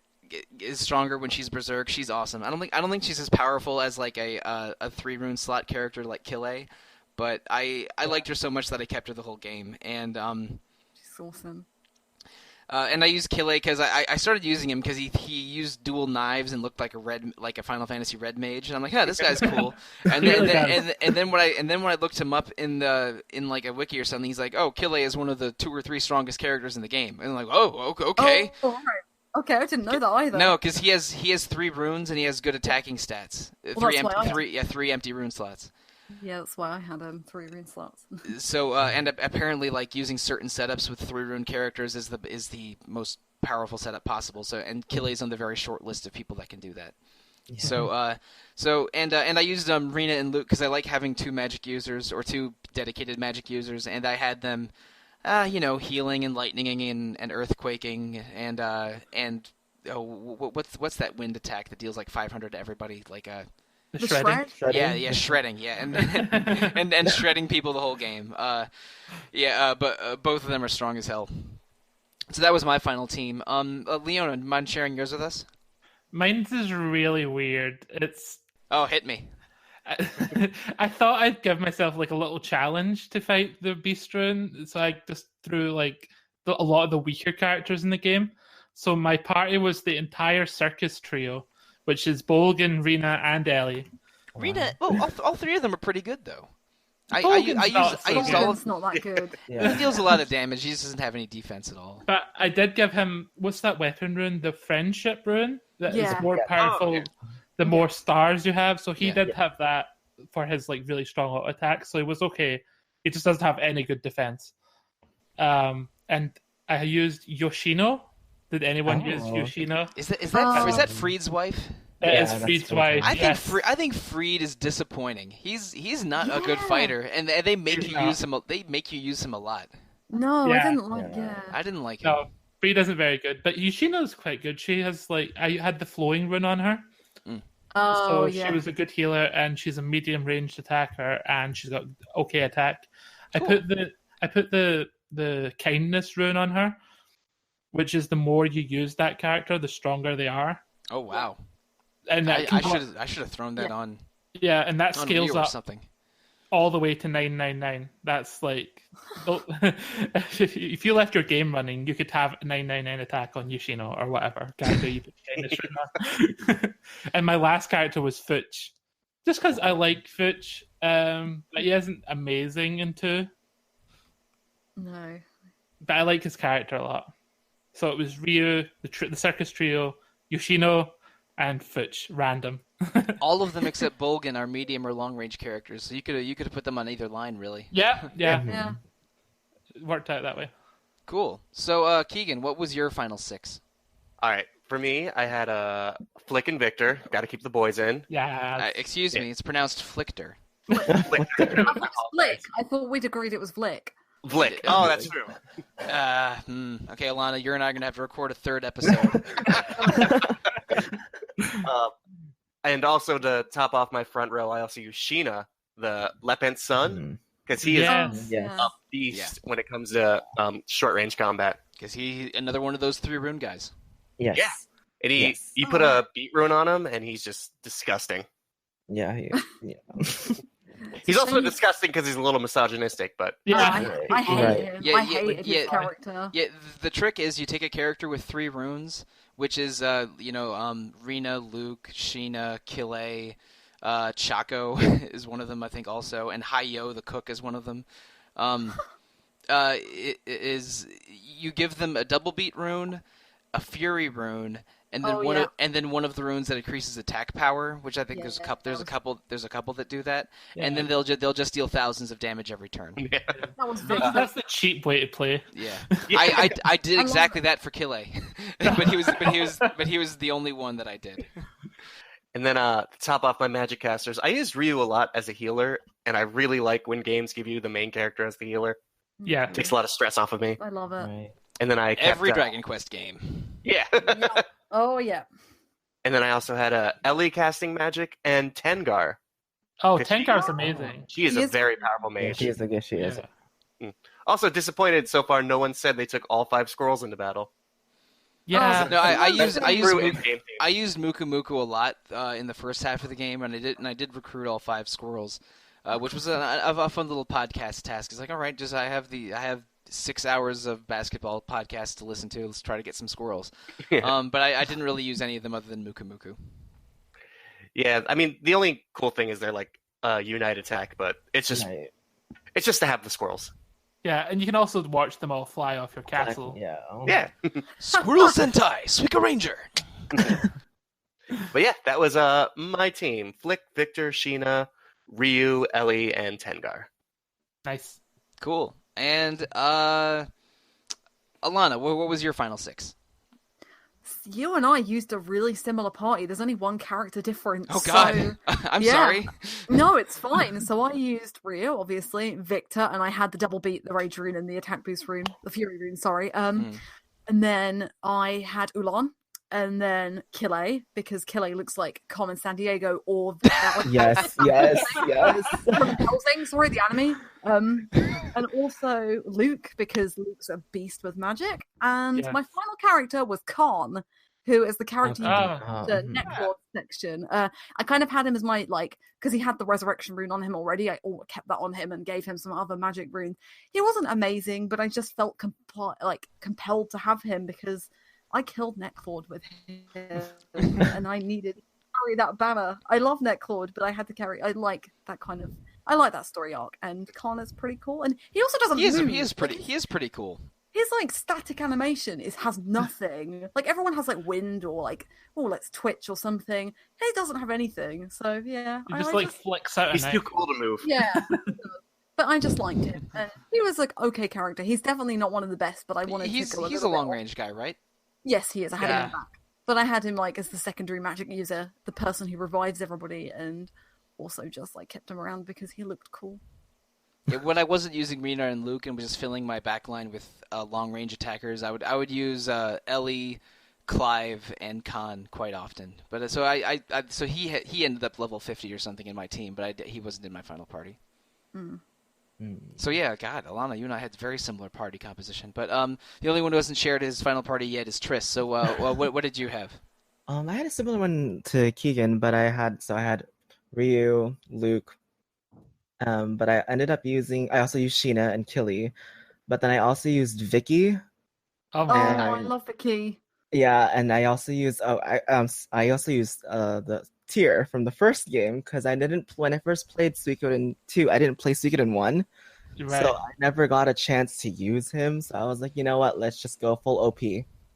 is stronger when she's berserk. She's awesome. I don't think she's as powerful as like a 3 rune slot character like Kille, but I liked her so much that I kept her the whole game. And She's awesome. and I used Kille because I started using him because he used dual knives and looked like a Final Fantasy red mage, and I'm like, this guy's cool. And then when I looked him up in like a wiki or something, he's like, oh, Kille is one of the 2 or 3 strongest characters in the game, and I'm like, oh, okay. Oh, right. Okay, I didn't know that either. No, because he has 3 runes and he has good attacking stats. Well, that's why I had- 3 empty rune slots. Yeah, that's why I had 3 rune slots. So and apparently, like using certain setups with 3 rune characters is the most powerful setup possible. So and Kille's on the very short list of people that can do that. Yeah. So and I used Rina and Luke because I like having 2 magic users or 2 dedicated magic users, and I had them, healing and lightninging and earthquaking and what's that wind attack that deals like 500 to everybody, like The The shredding. shred? yeah, shredding, yeah, and shredding people the whole game. But both of them are strong as hell. So that was my final team. Leona, mind sharing yours with us? Mine's is really weird. It's Oh, hit me. I thought I'd give myself like a little challenge to fight the Beast Rune, so I just threw like a lot of the weaker characters in the game. So my party was the entire circus trio, which is Bolgan, Rena, and Ellie. Rena. Oh, all three of them are pretty good though. I Bolgan's not used so all good. of. It's not that good. He Yeah. deals a lot of damage. He just doesn't have any defense at all. But I did give him what's that weapon rune? The friendship rune that is Yeah. more powerful. Oh, yeah. The more stars you have, so he Yeah. did have that for his like really strong auto attack. So he was okay. He just doesn't have any good defense. And I used Yoshino. Did anyone use Oh. Yoshino? Is that Oh. is that Freed's wife? It Yeah, is that's Freed's cool. wife. I think yes. I think Freed is disappointing. He's not a good Yeah. fighter, and they make He's you not. use him. They make you use him a lot. No, I Yeah. didn't like. Yeah. Yeah. I didn't like him. No, Freed isn't very good, but Yoshino's quite good. She has like I had the flowing rune on her, Oh so yeah. she was a good healer, and she's a medium ranged attacker, and she's got okay attack. Cool. I put the kindness rune on her, which is the more you use that character, the stronger they are. Oh wow! And that I should have thrown that Yeah. on and that scales Ryu or up something. all the way to 999. That's like if you left your game running, you could have a 999 attack on Yoshino or whatever character you put kindness rune on. And my last character was Fuch, just because I like Fuch, but he isn't amazing in 2. No. But I like his character a lot. So it was Ryu, the circus trio, Yoshino, and Fuch, random. All of them except Bolgan are medium or long range characters, so you could have put them on either line, really. Yeah. Yeah. It worked out that way. Cool. So Keegan, what was your final 6? All right, for me, I had Flick and Victor. Got to keep the boys in. Yeah. Excuse me, it's pronounced Flichter. I thought it was Flick. I thought we'd agreed it was Flick. Flick. Oh, that's true. Okay, Alana, you and I are gonna have to record a 3rd episode. And also to top off my front row, I also use Sheena, the Lepent's son, because he is Yes. Yes. a beast when it comes to short range combat. Because he another one of those 3 rune guys. Yes. Yeah. And Yes. you put a beat rune on him, and he's just disgusting. Yeah. Yeah. He's also disgusting because he's a little misogynistic, but Yeah. I hate Right. him. Yeah, I yeah, hated yeah. his character. Yeah, the trick is you take a character with 3 runes, which is Rena, Luke, Sheena, Kille, Chaco is one of them, I think, also, and Hayo the cook is one of them. It is you give them a double beat rune, a fury rune, and then one of the runes that increases attack power, which I think there's a couple. There's a couple that do that, and then they'll just deal thousands of damage every turn. That was very That's the cheap way to play. Yeah, Yeah. I did love exactly that for Kille, but he was the only one that I did. And then to top off my magic casters, I use Ryu a lot as a healer, and I really like when games give you the main character as the healer. Yeah. It takes a lot of stress off of me. I love it. Right. And then I kept, Every Dragon Quest game. Yeah. Yeah. Oh yeah. And then I also had Ellie casting magic and Tengar. Oh, Because Tenkar's amazing. She is He a is- very powerful Yeah, mage. she is a good. She is. Yeah. Also disappointed so far. No one said they took all 5 squirrels into battle. Yeah. No, I used Through Muku, in-game I used Muku Muku a lot in the first half of the game, and I did recruit all 5 squirrels, which was a fun little podcast task. It's like, all right, I have 6 hours of basketball podcasts to listen to. Let's try to get some squirrels. But I didn't really use any of them other than Muku Muku. Yeah, I mean the only cool thing is they're like unite attack, but it's just Right. to have the squirrels. Yeah, and you can also watch them all fly off your castle. Yeah. Yeah. Squirrel Sentai, Suika Ranger. But yeah, that was my team: Flick, Victor, Sheena, Ryu, Ellie, and Tengar. Nice. Cool. And Alana, what was your final 6? You and I used a really similar party. There's only one character difference. Oh God, So... I'm yeah. sorry. No, it's fine. So I used Ryu, obviously, Victor, and I had the double beat, the Rage rune, and the attack boost rune, the Fury rune. Sorry. And then I had Ulan, and then Kille, because Kille looks like Carmen Sandiego or Yes, yes, yes. from Hellsing, sorry, the anime. And also Luke, because Luke's a beast with magic. And my final character was Khan, who is the character you did the Necklord section. I kind of had him as my, like, because he had the resurrection rune on him already, I kept that on him and gave him some other magic runes. He wasn't amazing, but I just felt compelled to have him because I killed Necklord with him and I needed to carry that banner. I love Necklord, but I had to carry, I like that story arc, and Khan is pretty cool. And he also doesn't move. He is pretty cool. His like static animation has nothing. Like everyone has like wind or like, oh, let's twitch or something. He doesn't have anything. So yeah, he just flicks out. He's too cool to move. Yeah, but I just liked him, and he was like okay character. He's definitely not one of the best, but I wanted. He's a long range guy, right? Yes, he is. I had him in the back, but I had him like as the secondary magic user, the person who revives everybody, and also just like kept him around because he looked cool. Yeah, when I wasn't using Rena and Luke and was just filling my backline with long-range attackers, I would use Ellie, Clive, and Khan quite often. But so he ended up level 50 or something in my team, but he wasn't in my final party. So yeah, God, Alana, you and I had very similar party composition. But the only one who hasn't shared his final party yet is Triss. So what did you have? I had a similar one to Keegan, but I had Ryu, Luke. But I ended up I also used Sheena and Kille, but then I also used Vicky. I love Vicky. Yeah, and I also used the Tyr from the first game because when I first played Suikoden 2, I didn't play Suikoden 1, so I never got a chance to use him. So I was like, you know what, let's just go full OP.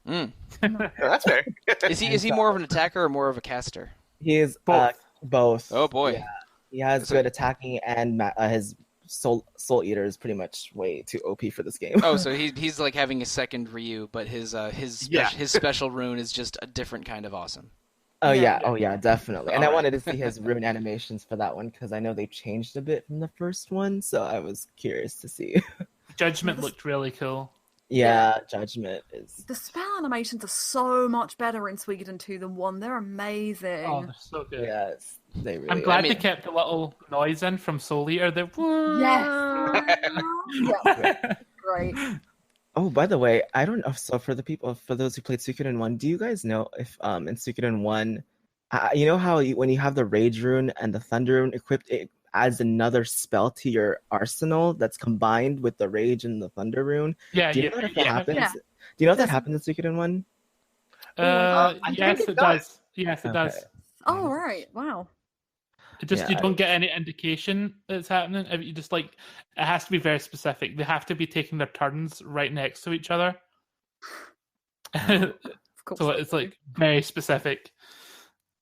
That's fair. Is he more of an attacker or more of a caster? He is both. Oh boy. Yeah. He has good attacking, and his Soul Eater is pretty much way too OP for this game. Oh, so he's like having a second Ryu, but his special rune is just a different kind of awesome. Oh yeah, definitely. And I wanted to see his rune animations for that one because I know they changed a bit from the first one, so I was curious to see. Judgment looked really cool. Yeah, Judgment is... The spell animations are so much better in Suikoden 2 than 1. They're amazing. Oh, they're so good. Yes, they really I'm glad they kept the little noise in from Soul Eater. Yes! Great. Oh, by the way, I don't know. So for those who played Suikoden 1, do you guys know if in Suikoden 1, you know how when you have the Rage rune and the Thunder rune equipped, it adds another spell to your arsenal that's combined with the Rage and the Thunder rune? Yeah, do you know if that happens? Yeah. Do you know if that happens in Suikoden 1? Yes, it does. Yes, it does. Oh, right. Wow. You don't get any indication that it's happening. You just it has to be very specific. They have to be taking their turns right next to each other. So it's like very specific.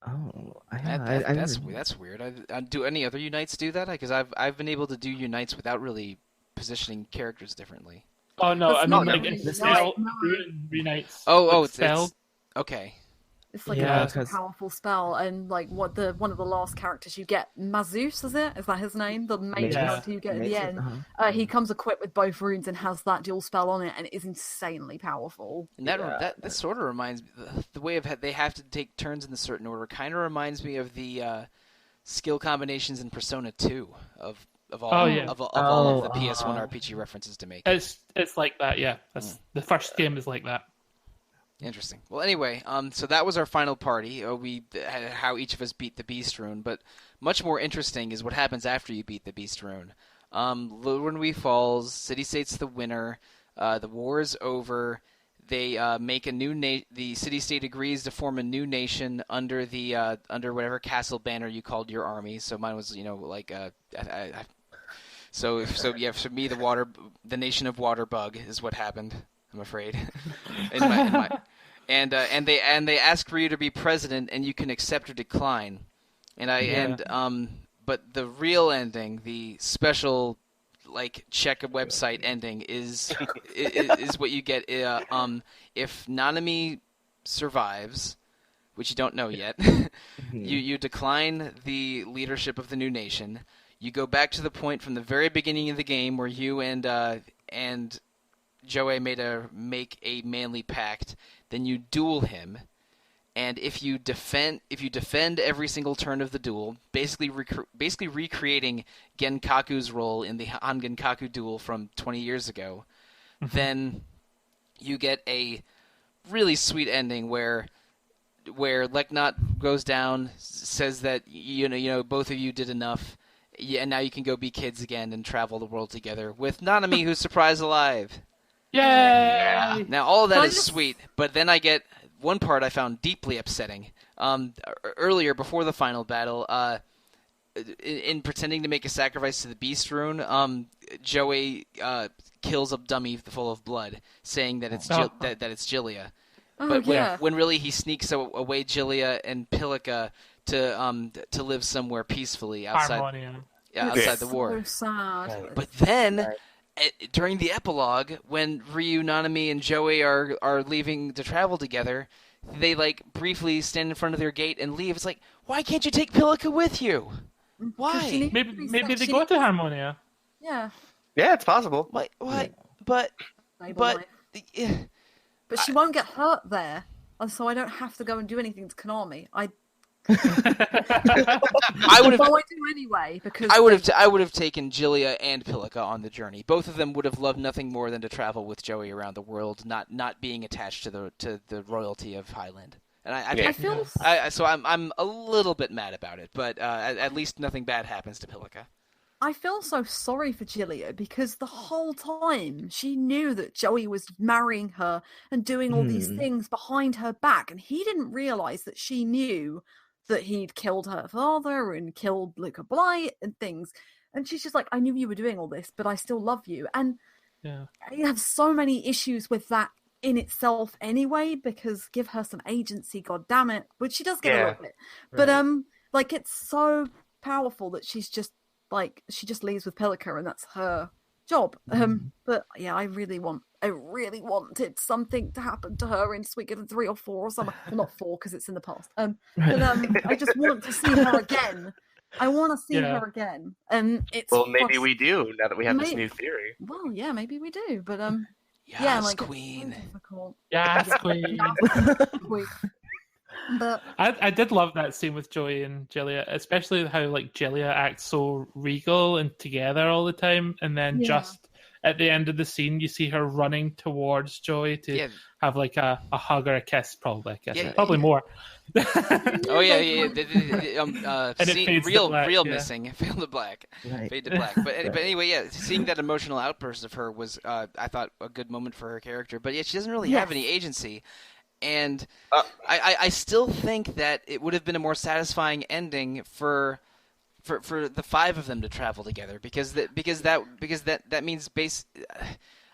Oh, that's weird. Do any other unites do that? Because I've been able to do unites without really positioning characters differently. Oh no, I mean it's spell unites. It's okay. It's like a powerful spell, and like one of the last characters you get, Mazus, is that his name? The main character you get at the end. He comes equipped with both runes and has that dual spell on it, and it is insanely powerful. And that sort of reminds me, the way they have to take turns in a certain order kind of reminds me of the skill combinations in Persona 2 of all of the PS1 RPG references to make. It's like that, yeah. The first game is like that. Interesting. Well, anyway, so that was our final party. How each of us beat the Beast Rune, but much more interesting is what happens after you beat the Beast Rune. Lurwenwy falls, City State's the winner, the war is over, they make a new the City State agrees to form a new nation under whatever castle banner you called your army. So mine was, so for me the nation of Waterbug is what happened. I'm afraid. And they ask for you to be president, and you can accept or decline. But the real ending, the special check a website ending is what you get if Nanami survives, which you don't know yet. you decline the leadership of the new nation. You go back to the point from the very beginning of the game where you and Joey make a manly pact. Then you duel him. and if you defend every single turn of the duel, basically recreating Genkaku's role in the Han Genkaku duel from 20 years ago, then you get a really sweet ending where Leknot goes down, says that both of you did enough, and now you can go be kids again and travel the world together with Nanami, who's surprised alive. Yay! Yeah. Now all of that is sweet, but then I get one part I found deeply upsetting. Earlier, before the final battle, in pretending to make a sacrifice to the Beast Rune, Joey kills a dummy full of blood, saying that it's that it's Jilia. But when really he sneaks away Jilia and Pilika to live somewhere peacefully outside the war. So sad. But then during the epilogue, when Ryu, Nanami, and Joey are leaving to travel together, they like briefly stand in front of their gate and leave. It's like, why can't you take Pilika with you? Why? Maybe they go to Harmonia. Yeah. Yeah, it's possible. Why? But she won't get hurt there, and so I don't have to go and do anything to Konami. I would have. I do anyway because I would have taken Jilia and Pilika on the journey. Both of them would have loved nothing more than to travel with Joey around the world, not being attached to the royalty of Highland. And I'm a little bit mad about it, but at least nothing bad happens to Pilika. I feel so sorry for Jilia because the whole time she knew that Joey was marrying her and doing all these things behind her back, and he didn't realize that she knew that he'd killed her father and killed Luca Blight and things. And she's just like, I knew you were doing all this, but I still love you. And I have so many issues with that in itself anyway, because give her some agency, god damn it. But she does get a little bit. Right. But it's so powerful that she's just like, she just leaves with Pilika and that's her job. But yeah, I really wanted something to happen to her in Suikoden 3 or 4 or something. Well, not 4 because it's in the past. But I just want to see her again. I want to see her again. Maybe we do now that we have this new theory. Well, yeah, maybe we do. But Queen. So yes, Queen. But I did love that scene with Joey and Jilia, especially how like Jilia acts so regal and together all the time, and then just at the end of the scene, you see her running towards Joey to have like a hug or a kiss, probably. Probably more. Oh yeah. And it fades to black, missing, fade to black, fade to black. But anyway, seeing that emotional outburst of her was, I thought, a good moment for her character. But she doesn't really have any agency. And I still think that it would have been a more satisfying ending for the 5 of them to travel together because that means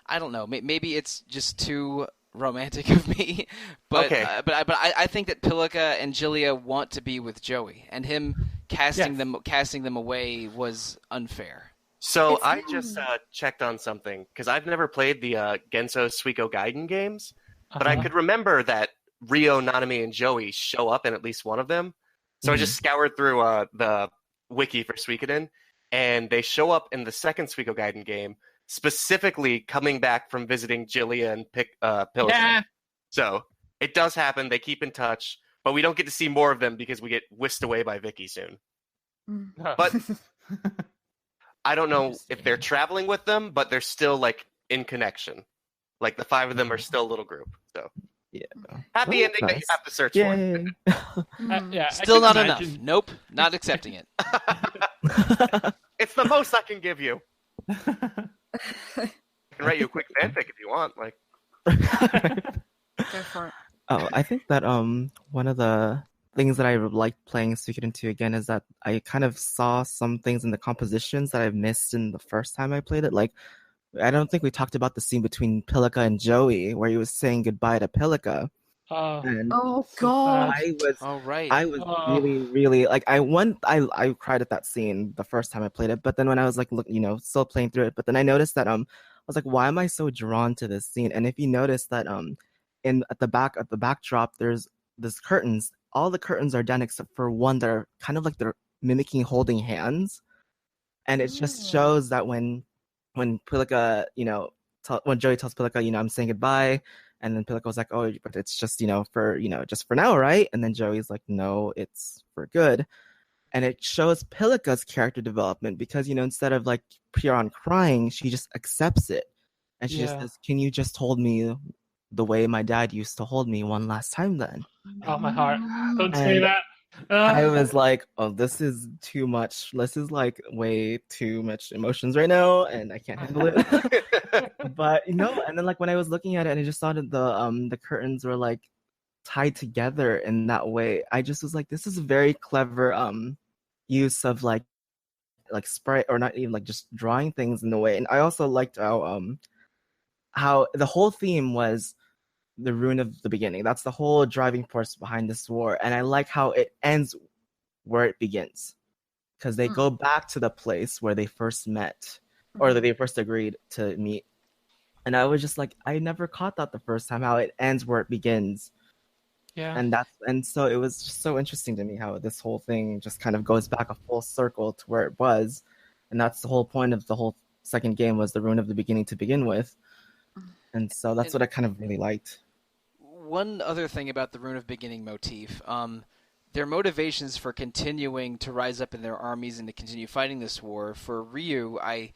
I don't know, maybe it's just too romantic of me, but I think that Pilika and Jilia want to be with Joey, and him casting them away was unfair. So I just checked on something because I've never played the Genso Suikoden games. But I could remember that Ryo, Nanami, and Joey show up in at least one of them. So I just scoured through the wiki for Suikoden, and they show up in the second Suikoden game, specifically coming back from visiting Jilia and Pilika. Yeah. So it does happen. They keep in touch, but we don't get to see more of them because we get whisked away by Vicky soon. But I don't know if they're traveling with them, but they're still like in connection. Like the 5 of them are still a little group. So happy ending that you have to search for. Still not enough. Nope, not accepting it. It's the most I can give you. I can write you a quick fanfic if you want. Like, go for it. Oh, I think that one of the things that I liked playing Suikoden 2 again is that I kind of saw some things in the compositions that I've missed in the first time I played it. Like, I don't think we talked about the scene between Pilika and Joey where he was saying goodbye to Pilika. Oh God! I was really, really like I cried at that scene the first time I played it, but then when I was like, still playing through it, but then I noticed that I was like, why am I so drawn to this scene? And if you notice that at the backdrop, there's this curtains. All the curtains are done except for one that are kind of like they're mimicking holding hands, and it just shows that when Pilika, when Joey tells Pilika, I'm saying goodbye, And then Pillica was like, oh, but it's just, for, just for now, right? And then Joey's like, no, it's for good. And it shows Pillica's character development because, instead of like Piran crying, she just accepts it. And she just says, can you just hold me the way my dad used to hold me one last time then? Oh, my heart. Don't say that. I was like, oh, this is too much. This is like way too much emotions right now, and I can't handle it. But and then like when I was looking at it and I just saw that the curtains were like tied together in that way, I just was like, this is a very clever use of like sprite, or not even like just drawing things in the way. And I also liked how the whole theme was the ruin of the beginning. That's the whole driving force behind this war. And I like how it ends where it begins. Because they go back to the place where they first met, or that they first agreed to meet. And I was just like, I never caught that the first time, how it ends where it begins. Yeah. And so it was just so interesting to me how this whole thing just kind of goes back a full circle to where it was. And that's the whole point of the whole second game, was the ruin of the beginning to begin with. And so that's what I kind of really liked. One other thing about the Rune of Beginning motif, their motivations for continuing to rise up in their armies and to continue fighting this war, for Ryu, I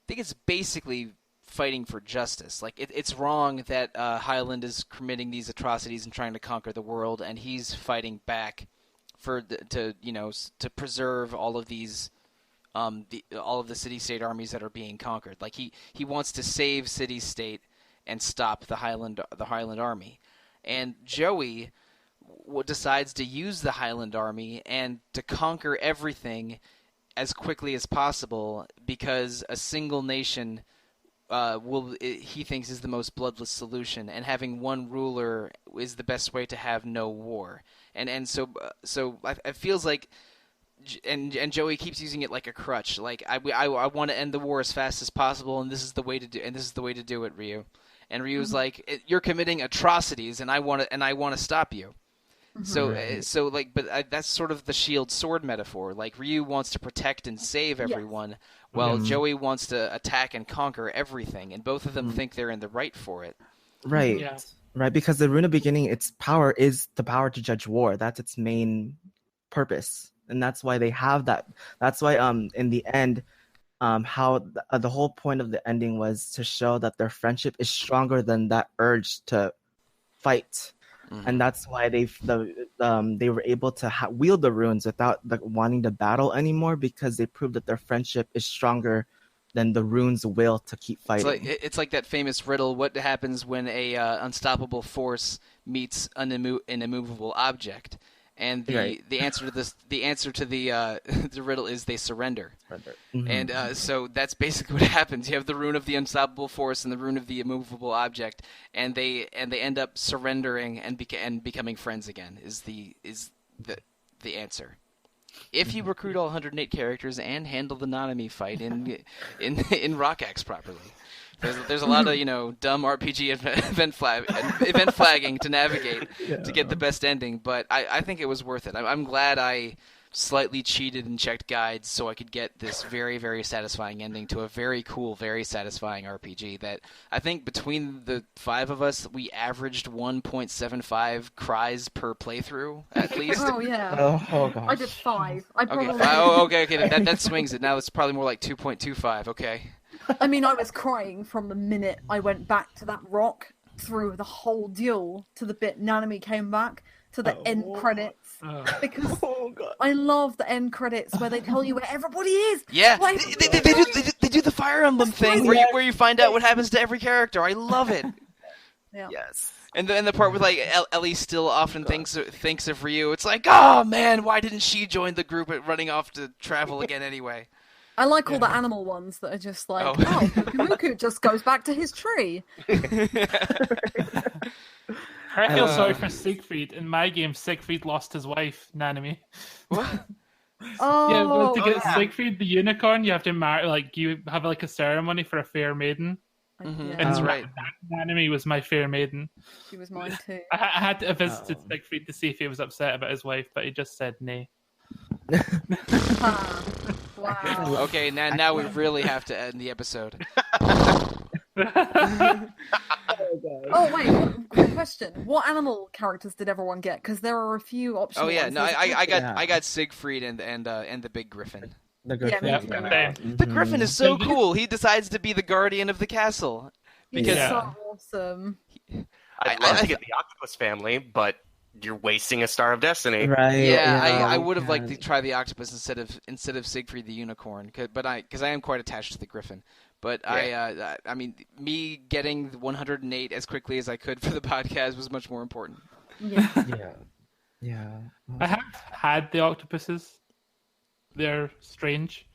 think it's basically fighting for justice. Like, it's wrong that Highland is committing these atrocities and trying to conquer the world, and he's fighting back to preserve all of these all of the city-state armies that are being conquered. Like, he wants to save city-state and stop the Highland army. And Joey decides to use the Highland army and to conquer everything as quickly as possible, because a single nation he thinks is the most bloodless solution, and having one ruler is the best way to have no war. And so it feels like, and Joey keeps using it like a crutch. Like, I want to end the war as fast as possible, and this is the way to do it, Ryu. And Ryu's like, you're committing atrocities, and I want to stop you. But that's sort of the shield sword metaphor. Like, Ryu wants to protect and save everyone, while Joey wants to attack and conquer everything, and both of them think they're in the right for it. Right. Yeah. Right, because the Rune of Beginning, its power is the power to judge war. That's its main purpose, and that's why they have that. That's why in the end, how the whole point of the ending was to show that their friendship is stronger than that urge to fight. And that's why they were able to wield the runes without wanting to battle anymore, because they proved that their friendship is stronger than the runes' will to keep fighting. It's like that famous riddle: what happens when a unstoppable force meets an immovable object? And the answer to the riddle is they surrender. And so that's basically what happens. You have the rune of the unstoppable force and the rune of the immovable object, and they end up surrendering and becoming friends again. Is the answer. If you recruit all 108 characters and handle the Nanami fight in Rockaxe properly. There's a lot of dumb RPG event flagging to navigate to get the best ending, but I think it was worth it. I'm glad I slightly cheated and checked guides so I could get this very, very satisfying ending to a very cool, very satisfying RPG that I think between the 5 of us, we averaged 1.75 cries per playthrough, at least. Oh, yeah. Oh gosh. I did 5. Okay. That swings it. Now it's probably more like 2.25. Okay. I mean, I was crying from the minute I went back to that rock, through the whole duel, to the bit Nanami came back, to the end credits. Because I love the end credits where they tell you where everybody is. Yeah, they do the Fire Emblem thing where you find out what happens to every character. I love it. Yeah. Yes. And the part where like Ellie still often thinks of Ryu. It's like, oh man, why didn't she join the group at running off to travel again anyway? I like all the animal ones that are just like, Muku just goes back to his tree. I feel sorry for Siegfried. In my game, Siegfried lost his wife, Nanami. What? To get Siegfried the unicorn, you have to marry. Like, you have like a ceremony for a fair maiden. Yeah. That's right. Nanami was my fair maiden. She was mine too. I had to visit Siegfried to see if he was upset about his wife, but he just said nay. Wow. Okay, now we really have to end the episode. Oh good. Oh wait, quick question: what animal characters did everyone get? Because there are a few options. Oh yeah, no, I got Yeah. I got Siegfried and the big griffin. The Yeah, griffin. me Yeah, too. same. The griffin is so Mhm. cool. He decides to be the guardian of the castle. He's Because Yeah. so awesome. I'd I- love I- to get the octopus family, but you're wasting a Star of Destiny. Right. yeah, I you would have liked to can't. try the octopus instead of Siegfried the unicorn, because I am quite attached to the griffin. But I mean, me getting 108 as quickly as I could for the podcast was much more important. Yeah. Yeah. Yeah. I have had the octopuses. They're strange.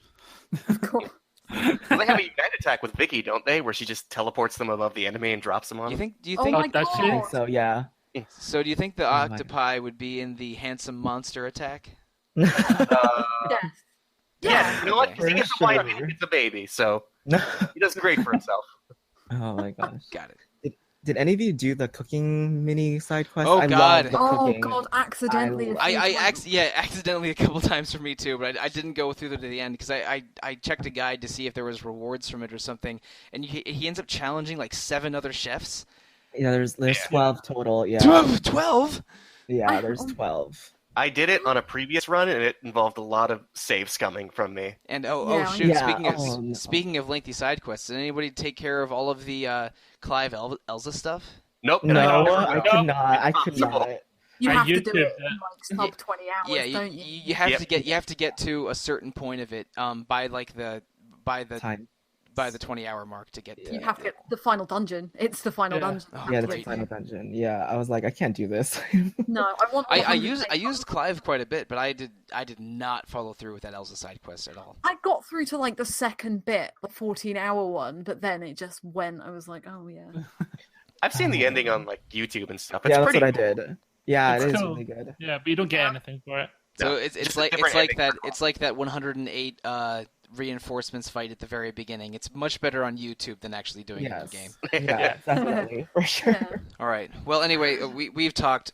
Cool. Well, they have a unite attack with Vicky, don't they? Where she just teleports them above the enemy and drops them on Do you them? think? Do you Oh think? my that's I think god! so. Yeah. So do you think the Oh my octopi would be in the handsome monster attack? Yes. Yeah, you know what? Okay. Because he gets a white man, it's a baby, so he does great for himself. Oh my gosh. Got it. Did any of you do the cooking mini side quest? Oh, I God. love the Oh cooking. god! Accidentally. a few times. Accidentally a couple times for me too, but I didn't go through to the end because I checked a guide to see if there was rewards from it or something, and he ends up challenging like 7 other chefs. Yeah, there's Yeah. 12 total. Yeah. 12? Yeah, there's 12. I did it on a previous run, and it involved a lot of save scumming from me. And Yeah. shoot! Yeah, no. Speaking of lengthy side quests, did anybody take care of all of the Clive Elza stuff? Nope. and No, never I will. could not. I could Impossible. not. You I have to do YouTubed it it. in like sub 20 hours, Yeah, don't you? you have Yep. to get to a certain point of it by the Time. 20-hour mark to get. You have to get the final dungeon. It's the final Yeah. dungeon. Oh, You Yeah, have the to get final to. dungeon. Yeah, I was like, I can't do this. No, I want. I 100%. used Clive quite a bit, but I did not follow through with that Elsa side quest at all. I got through to like the second bit, the 14-hour one, but then it just went. I was like, oh yeah. I've seen the ending on like YouTube and stuff. It's yeah, that's pretty what I cool. did. Yeah, It's it is cool. really good. Yeah, but you don't get anything for it. So No, it's just a like different ending. it's like that 108 reinforcements fight at the very beginning. It's much better on YouTube than actually doing it in Yes. the game. Yeah, definitely. For sure. Yeah. All right. Well, anyway, we've talked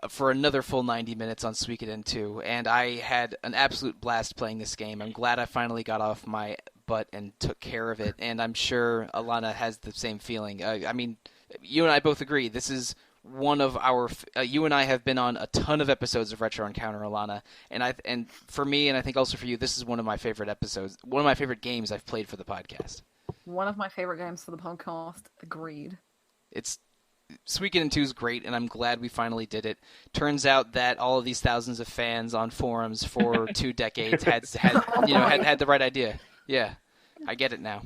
for another full 90 minutes on Suikoden 2, and I had an absolute blast playing this game. I'm glad I finally got off my butt and took care of it, and I'm sure Alana has the same feeling. I mean, you and I both agree. This is one of our. You and I have been on a ton of episodes of Retro Encounter, Alana, and for me, and I think also for you, this is one of my favorite episodes. One of my favorite games I've played for the podcast. One of my favorite games for the podcast. Agreed. It's Suikoden 2 is great, and I'm glad we finally did it. Turns out that all of these thousands of fans on forums for 2 decades had the right idea. Yeah, I get it now.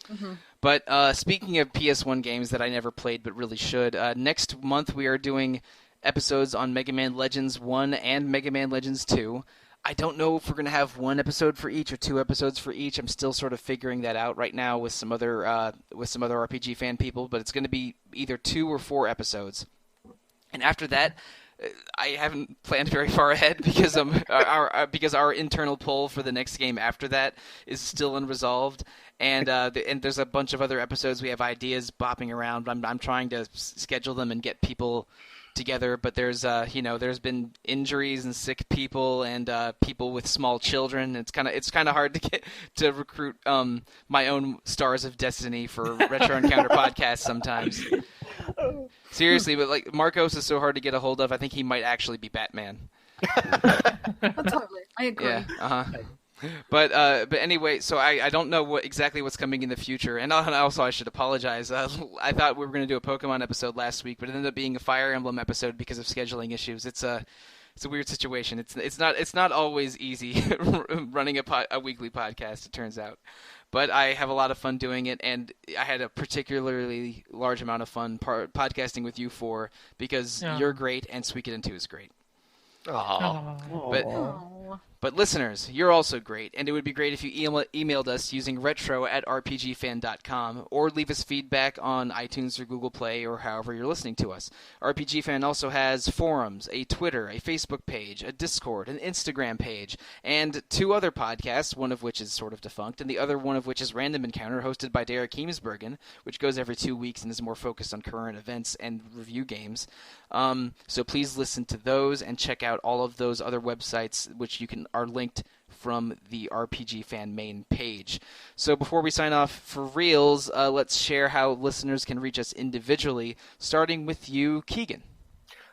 Mhm. But speaking of PS1 games that I never played but really should, next month we are doing episodes on Mega Man Legends 1 and Mega Man Legends 2. I don't know if we're going to have 1 episode for each or 2 episodes for each. I'm still sort of figuring that out right now with some other RPG fan people, but it's going to be either 2 or 4 episodes. And after that, I haven't planned very far ahead because our internal poll for the next game after that is still unresolved, and there's a bunch of other episodes we have ideas bopping around. I'm trying to schedule them and get people together, but there's been injuries and sick people and people with small children. It's kind of hard to recruit my own stars of destiny for Retro Encounter podcasts sometimes. Seriously, but like Marcos is so hard to get a hold of. I think he might actually be Batman. Totally. I agree. Yeah. But anyway, so I don't know exactly what's coming in the future, and also I should apologize. I thought we were going to do a Pokemon episode last week, but it ended up being a Fire Emblem episode because of scheduling issues. It's a weird situation. It's not always easy running a weekly podcast. It turns out. But I have a lot of fun doing it, and I had a particularly large amount of fun podcasting with you four because you're great, and Suikoden 2 is great. Aw. But Oh. But listeners, you're also great, and it would be great if you emailed us using retro@rpgfan.com or leave us feedback on iTunes or Google Play or however you're listening to us. RPG Fan also has forums, a Twitter, a Facebook page, a Discord, an Instagram page, and 2 other podcasts, one of which is sort of defunct, and the other one of which is Random Encounter, hosted by Derek Heemsbergen, which goes every 2 weeks and is more focused on current events and review games. So please listen to those and check out all of those other websites, which you can are linked from the RPG Fan main page. So before we sign off for reals, let's share how listeners can reach us individually, starting with you, Keegan.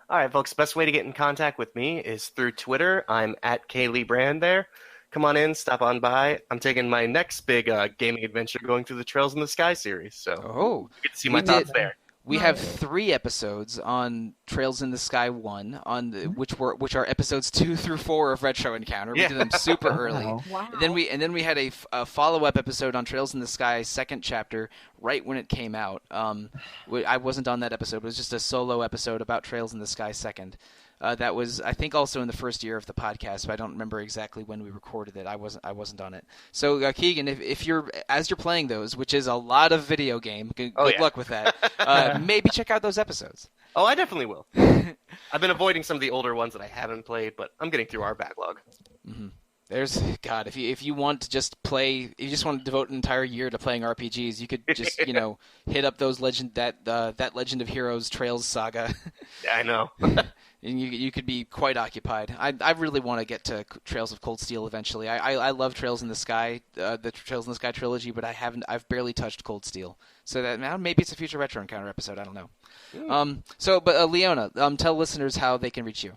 All right, folks, best way to get in contact with me is through Twitter. I'm at KayleeBrand there. Come on in, stop on by. I'm taking my next big gaming adventure going through the Trails in the Sky series, so you get to see my thoughts there. We have 3 episodes on Trails in the Sky 1, which are episodes 2 through 4 of Retro Encounter. We did them super early. Wow. And then we had a follow-up episode on Trails in the Sky second chapter right when it came out. I wasn't on that episode. It was just a solo episode about Trails in the Sky second. That was, I think, also in the first year of the podcast, but I don't remember exactly when we recorded it. I wasn't on it. So, Keegan, if you're as you're playing those, which is a lot of video game, good luck with that. Maybe check out those episosts. Oh, I definitely will. I've been avoiding some of the older ones that I haven't played, but I'm getting through our backlog. Mm-hmm. There's God. If you want to just play, if you just want to devote an entire year to playing RPGs, you could just hit up those that Legend of Heroes Trails saga. Yeah, I know. And you could be quite occupied. I really want to get to Trails of Cold Steel eventually. I love Trails in the Sky, the Trails in the Sky trilogy, but I've barely touched Cold Steel. So that maybe it's a future Retro Encounter episode. I don't know. But Leona, tell listeners how they can reach you.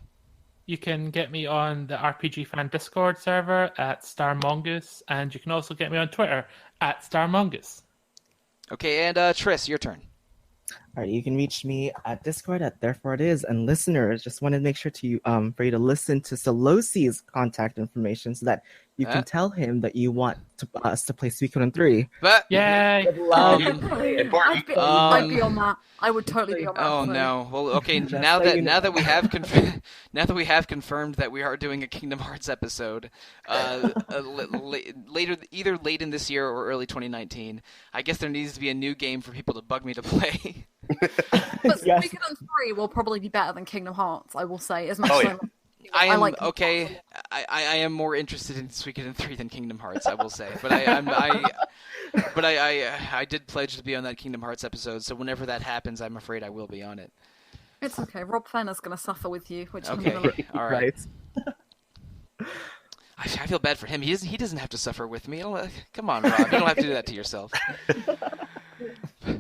You can get me on the RPG Fan Discord server at StarMongoose, and you can also get me on Twitter at StarMongoose. Okay, and Tris, your turn. All right, you can reach me at Discord at Therefore It Is, and listeners, just want to make sure for you to listen to Sollosi's contact information so that you can tell him that you want us to play Suikoden 3. But yay! I'd be on that. I would totally be on that. Oh no! Well, okay. Now that we have confirmed that we are doing a Kingdom Hearts episode, later, either late in this year or early 2019, I guess there needs to be a new game for people to bug me to play. But Suikoden 3 will probably be better than Kingdom Hearts, I will say. As much as I am like okay. I am more interested in Suikoden 3 than Kingdom Hearts, I will say. But I did pledge to be on that Kingdom Hearts episode, so whenever that happens, I'm afraid I will be on it. It's okay. Rob Fenner's going to suffer with you, which okay. All right. I feel bad for him. He doesn't have to suffer with me. Come on, Rob. You don't have to do that to yourself.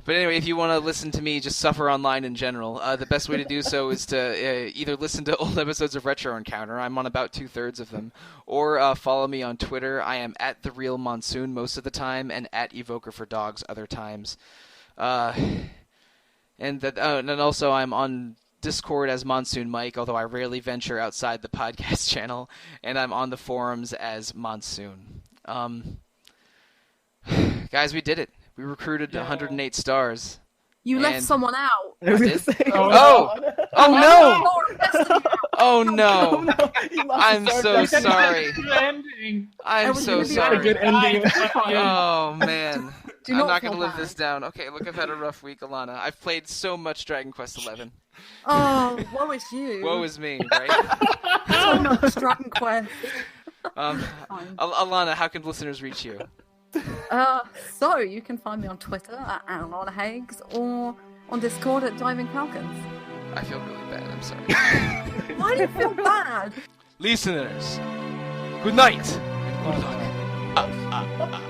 But anyway, if you want to listen to me just suffer online in general, the best way to do so is to either listen to old episodes of Retro Encounter. I'm on about 2/3 of them. Or follow me on Twitter. I am at The Real Monsoon most of the time and at Evoker for Dogs other times. And then also I'm on Discord as Monsoon Mike, although I rarely venture outside the podcast channel. And I'm on the forums as Monsoon. Guys, we did it. We recruited 108 stars. You left someone out. I did? Oh no! Oh no! I'm so sorry. I'm so sorry. A good ending. Oh man. I'm not going to live bad. this down. Okay, look, I've had a rough week, Alana. I've played so much Dragon Quest XI. Oh, woe is you. Woe is me, right? So much Dragon Quest. Alana, how can listeners reach you? So you can find me on Twitter at Alana Hagues or on Discord at Diving Falcons. I feel really bad. I'm sorry. Why do you feel bad? Listeners, good night and good luck.